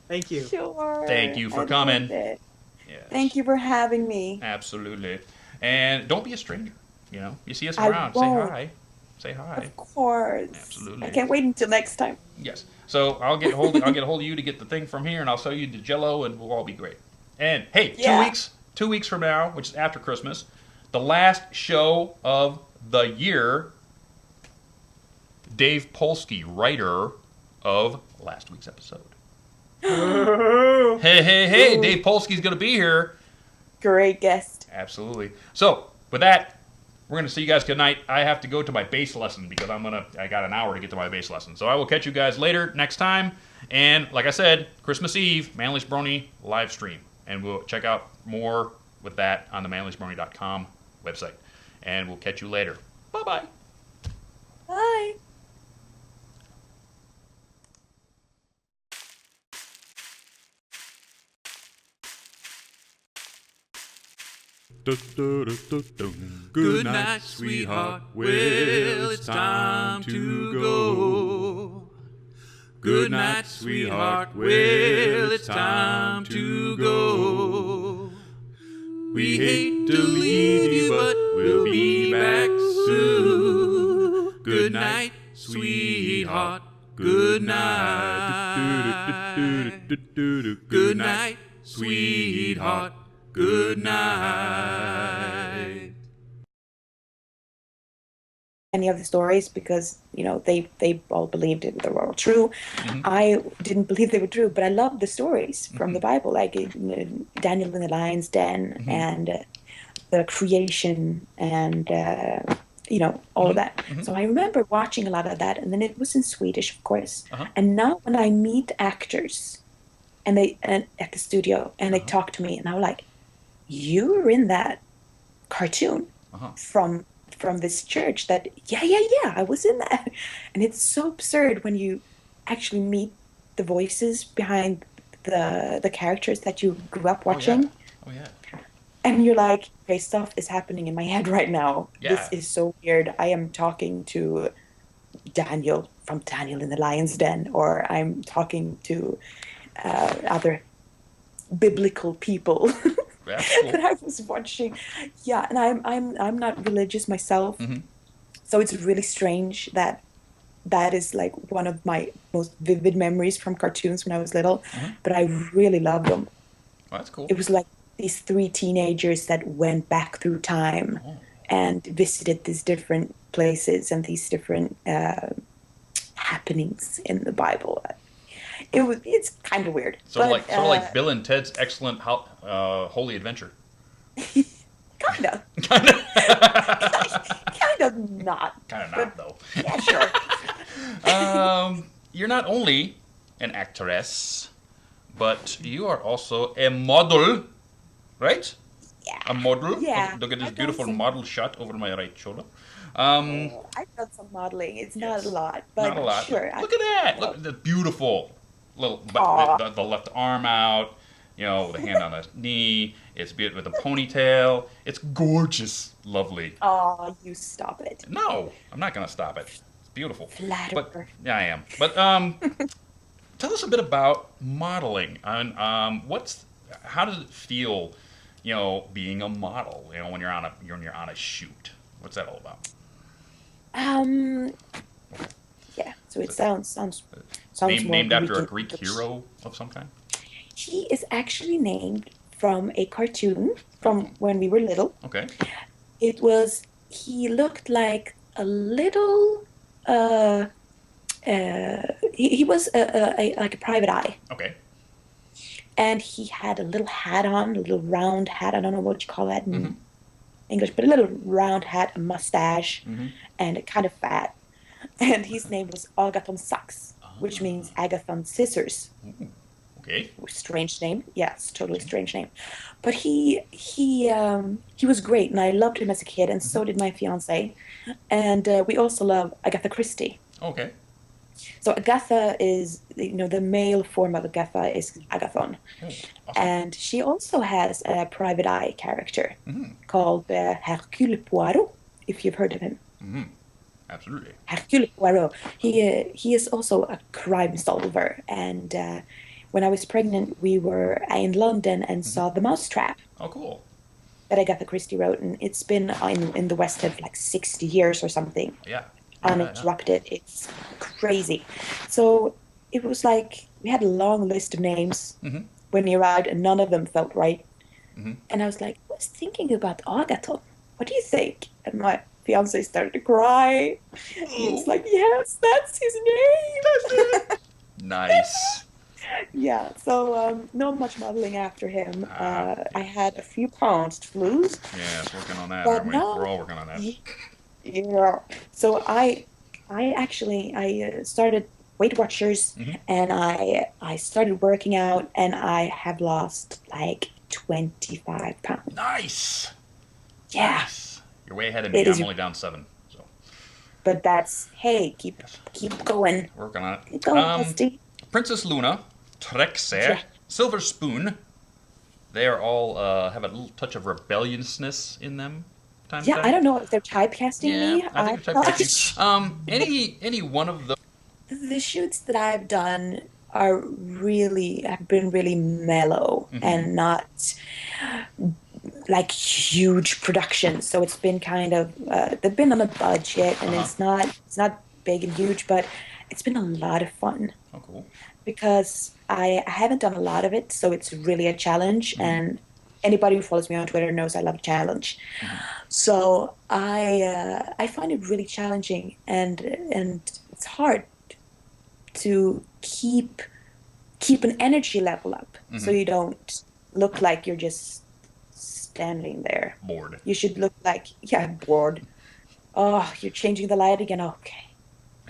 Thank you. Sure. Thank you for I coming. love it. Yes. Thank you for having me. Absolutely. And don't be a stranger. You know, you see us I around, say won't. hi. Say hi. Of course. Absolutely. I can't wait until next time. Yes. So I'll get hold of you to get the thing from here, and I'll sell you the Jello, and we'll all be great. And hey, Yeah. 2 weeks from now, which is after Christmas, the last show of the year, Dave Polsky, writer of last week's episode. Hey, Ooh. Dave Polsky's going to be here. Great guest. Absolutely. So, with that, we're going to see you guys tonight. I have to go to my bass lesson because I got an hour to get to my bass lesson. So I will catch you guys later next time. And like I said, Christmas Eve, Manliest Brony live stream. And we'll check out more with that on the manliestbrony.com website. And we'll catch you later. Bye-bye. Bye. Good night, sweetheart. Well, it's time to go. Good night, sweetheart. Well, it's time to go. We hate to leave you, but we'll be back soon. Good night, sweetheart. Good night. Good night, sweetheart. Good night. Any of the stories because they all believed they were all true. I didn't believe they were true, but I loved the stories from the Bible, like Daniel in the lion's den and the creation and all of that. So I remember watching a lot of that, and then it was in Swedish, of course. And now when I meet actors and at the studio and they talk to me, and I'm like, you were in that cartoon from this church that I was in that. And it's so absurd when you actually meet the voices behind the characters that you grew up watching. Oh yeah. And you're like, okay, stuff is happening in my head right now. Yeah. This is so weird. I am talking to Daniel from Daniel in the Lion's Den, or I'm talking to other biblical people. Cool. That I was watching. Yeah, and I'm not religious myself, so it's really strange that is like one of my most vivid memories from cartoons when I was little. But I really loved them. Well, that's cool. It was like these 3 teenagers that went back through time and visited these different places and these different happenings in the Bible. It's kind of weird. Sort of like Bill and Ted's Excellent Holy Adventure. Kind of. Kind of. Kind of not. Kind of not, though. Yeah, sure. You're not only an actress, but you are also a model, right? Yeah. A model? Yeah. Look at this beautiful model shot over my right shoulder. I've done some modeling. It's not a lot, but not a lot. sure. Look at that. Look at the beautiful little the left arm out, with a hand on the knee. It's with a ponytail. It's gorgeous, lovely. Oh, you stop it. No, I'm not gonna stop it. It's beautiful. Flatterer. But yeah, I am. But tell us a bit about modeling. And how does it feel, being a model? When you're on a shoot. What's that all about? Yeah. So it sounds named after a Greek hero of some kind. He is actually named from a cartoon from when we were little. Okay. He looked like a little. He was like a private eye. Okay. And he had a little hat on, a little round hat. I don't know what you call that in English, but a little round hat, a mustache, and kind of fat. And his name was Agathon Sax, which means Agathon Scissors. Ooh. Okay. Strange name. Yes, totally strange name. But he was great, and I loved him as a kid, and so did my fiance. And we also love Agatha Christie. Okay. So Agatha is, the male form of Agatha is Agathon. Oh, awesome. And she also has a private eye character called Hercule Poirot, if you've heard of him. Absolutely. Hercule Poirot. He is also a crime solver. And when I was pregnant, we were in London and saw The Mousetrap. Oh, cool. That Agatha Christie wrote. And it's been in the West of like 60 years or something. Yeah. Uninterrupted. It's crazy. So it was like we had a long list of names when he arrived, and none of them felt right. And I was like, I was thinking about Agathon. What do you think? And my fiance started to cry. He was like, yes, that's his name. That's it. Nice. Yeah, so not much modeling after him. I had a few pounds to lose. Yeah, it's working on that, But aren't we? no, We're all working on that. Yeah. So I started Weight Watchers, and I started working out, and I have lost like 25 pounds. Nice. Yeah. Nice. You're way ahead of me. I'm only down 7. So. But keep going. Working on it. Keep going, Dusty. Princess Luna, Trexer, Silver Spoon, They are all have a little touch of rebelliousness in them. Time to Yeah, time. I don't know if they're typecasting me. I think they're typecasting. Any one of those? The shoots that I've done have been really mellow and not like huge productions. So it's been kind of they've been on a budget and it's not big and huge, but it's been a lot of fun. Oh, cool. Because I haven't done a lot of it, so it's really a challenge. And anybody who follows me on Twitter knows I love a challenge. So I find it really challenging, and it's hard to keep an energy level up, so you don't look like you're just standing there Bored. You should look like bored. Oh, you're changing the light again. Okay.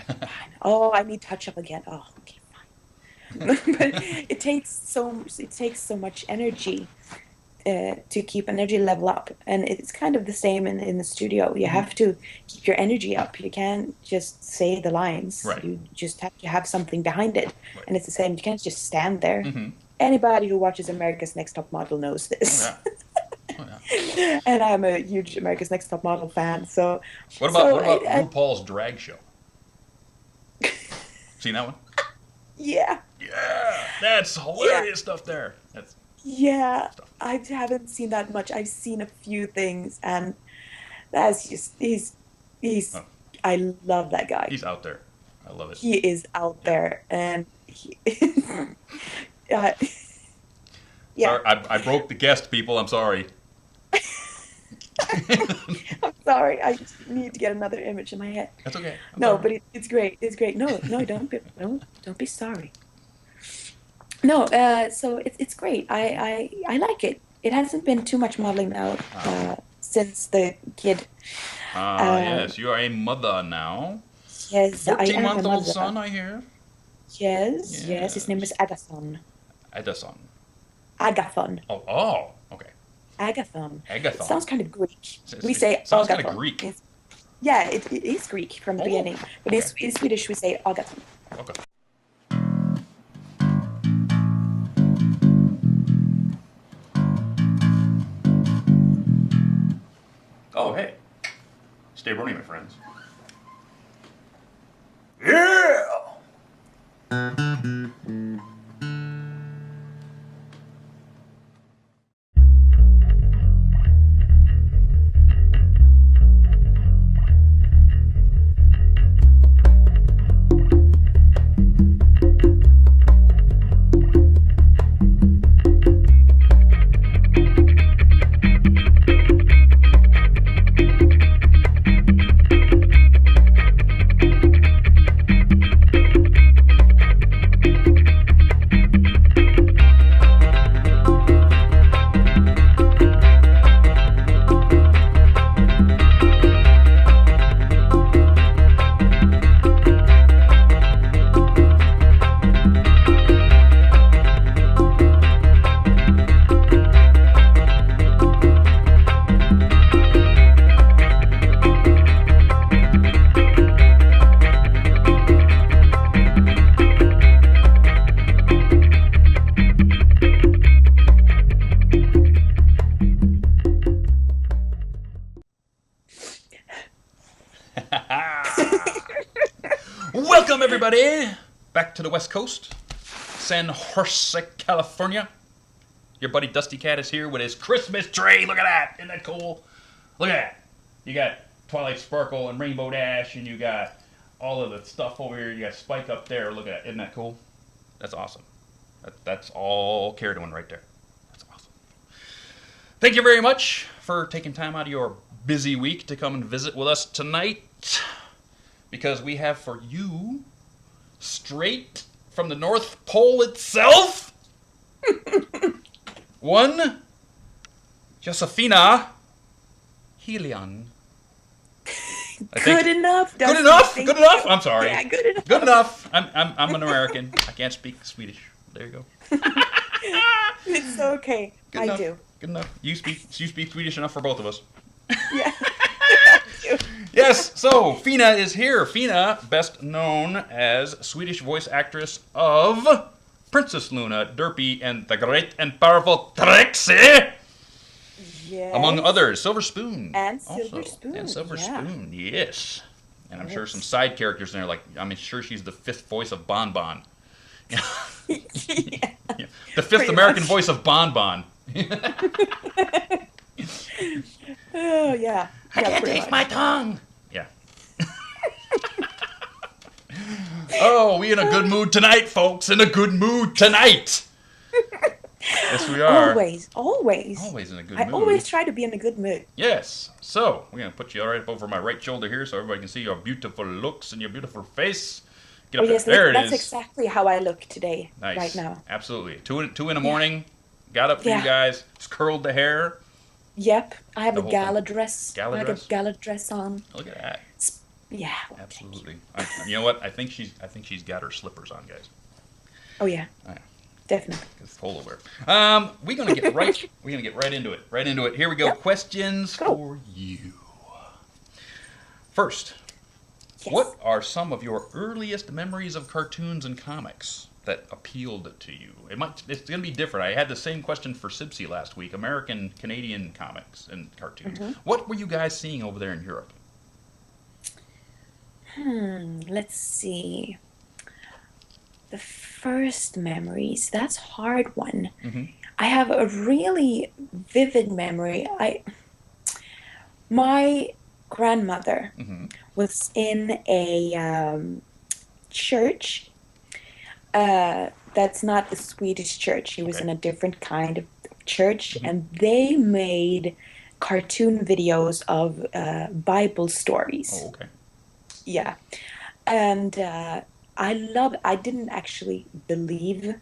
Fine. Oh, I need touch up again. Oh, okay, fine. But it takes so much energy to keep energy level up, and it's kind of the same in the studio. You have to keep your energy up. You can't just say the lines. Right. You just have to have something behind it, and it's the same. You can't just stand there. Anybody who watches America's Next Top Model knows this. Oh, yeah. And I'm a huge America's Next Top Model fan. So What about RuPaul's drag show? Seen that one? Yeah. Yeah, that's hilarious stuff there. Yeah, I haven't seen that much. I've seen a few things, and that's just he's. I love that guy. He's out there. I love it. He is out there, and he. Yeah. Sorry, I broke the guest, people. I'm sorry. I'm sorry. I just need to get another image in my head. That's okay. But it's great. It's great. No, don't be sorry. No, so it's great. I like it. It hasn't been too much modeling now since the kid. Yes, you are a mother now. Yes, I am a 14-month-old mother. son, I hear. Yes, his name is Agathon. Agathon. Agathon. Oh, okay. Agathon. Agathon. Sounds kind of Greek. It We say sounds Agathon. kind of Greek. It is Greek from the beginning, but in Swedish we say Agathon. Okay. Oh, hey. Stay Brony, my friends. Yeah! Welcome, everybody, back to the West Coast, San Jose, California. Your buddy Dusty Cat is here with his Christmas tree. Look at that. Isn't that cool? Look at that. You got Twilight Sparkle and Rainbow Dash, and you got all of the stuff over here. You got Spike up there. Look at that. Isn't that cool? That's awesome. That's all Care doing right there. That's awesome. Thank you very much for taking time out of your busy week to come and visit with us tonight, because we have for you, straight from the North Pole itself, one Josefina Hylen. Good enough. Good enough. Good enough. I'm sorry. Yeah, good enough. Good enough. I'm an American. I can't speak Swedish. There you go. It's okay. Good I enough. do. Good enough. You speak Swedish enough for both of us. Yeah. Yes, so Fina is here. Fina, best known as Swedish voice actress of Princess Luna, Derpy, and the great and powerful Trixie. Yes. Among others, Silver Spoon. And also. Silver Spoon. And Silver yeah. Spoon, yes. And I'm sure Yes. some side characters in there, like, I'm sure she's the fifth voice of Bon Bon. Yeah. Yeah. The fifth Pretty American much. voice of Bon Bon. Oh, yeah. I can't pretty taste much. my tongue. Yeah. Oh, we in a good mood tonight, folks. In a good mood tonight. Yes, we are. Always. Always in a good I mood. always try to be in a good mood. Yes. So, we're going to put you right up over my right shoulder here so everybody can see your beautiful looks and your beautiful face. Get Oh, up yes, there. There that's it is. exactly how I look today, Nice. right now. Absolutely. Two in the morning. Got up for Yeah. you guys. Just curled the hair. Yep, I have The a whole gala thing. dress. Gala I have dress? a gala dress on. Look at that. Yeah. Absolutely. You know what? I think she's got her slippers on, guys. Oh, yeah. Oh, yeah. Definitely. It's polo wear. We're gonna get right. We're gonna get right into it. Right into it. Here we go. Yep. Questions Go. for you. First, Yes. what are some of your earliest memories of cartoons and comics that appealed to you? It's gonna be different. I had the same question for Sibsy last week. American, Canadian comics and cartoons. Mm-hmm. What were you guys seeing over there in Europe? Let's see. The first memories. That's a hard one. Mm-hmm. I have a really vivid memory. My grandmother Mm-hmm. was in a church. That's not a Swedish church. She was Okay. in a different kind of church, and they made cartoon videos of Bible stories. Oh, okay. Yeah. And I didn't actually believe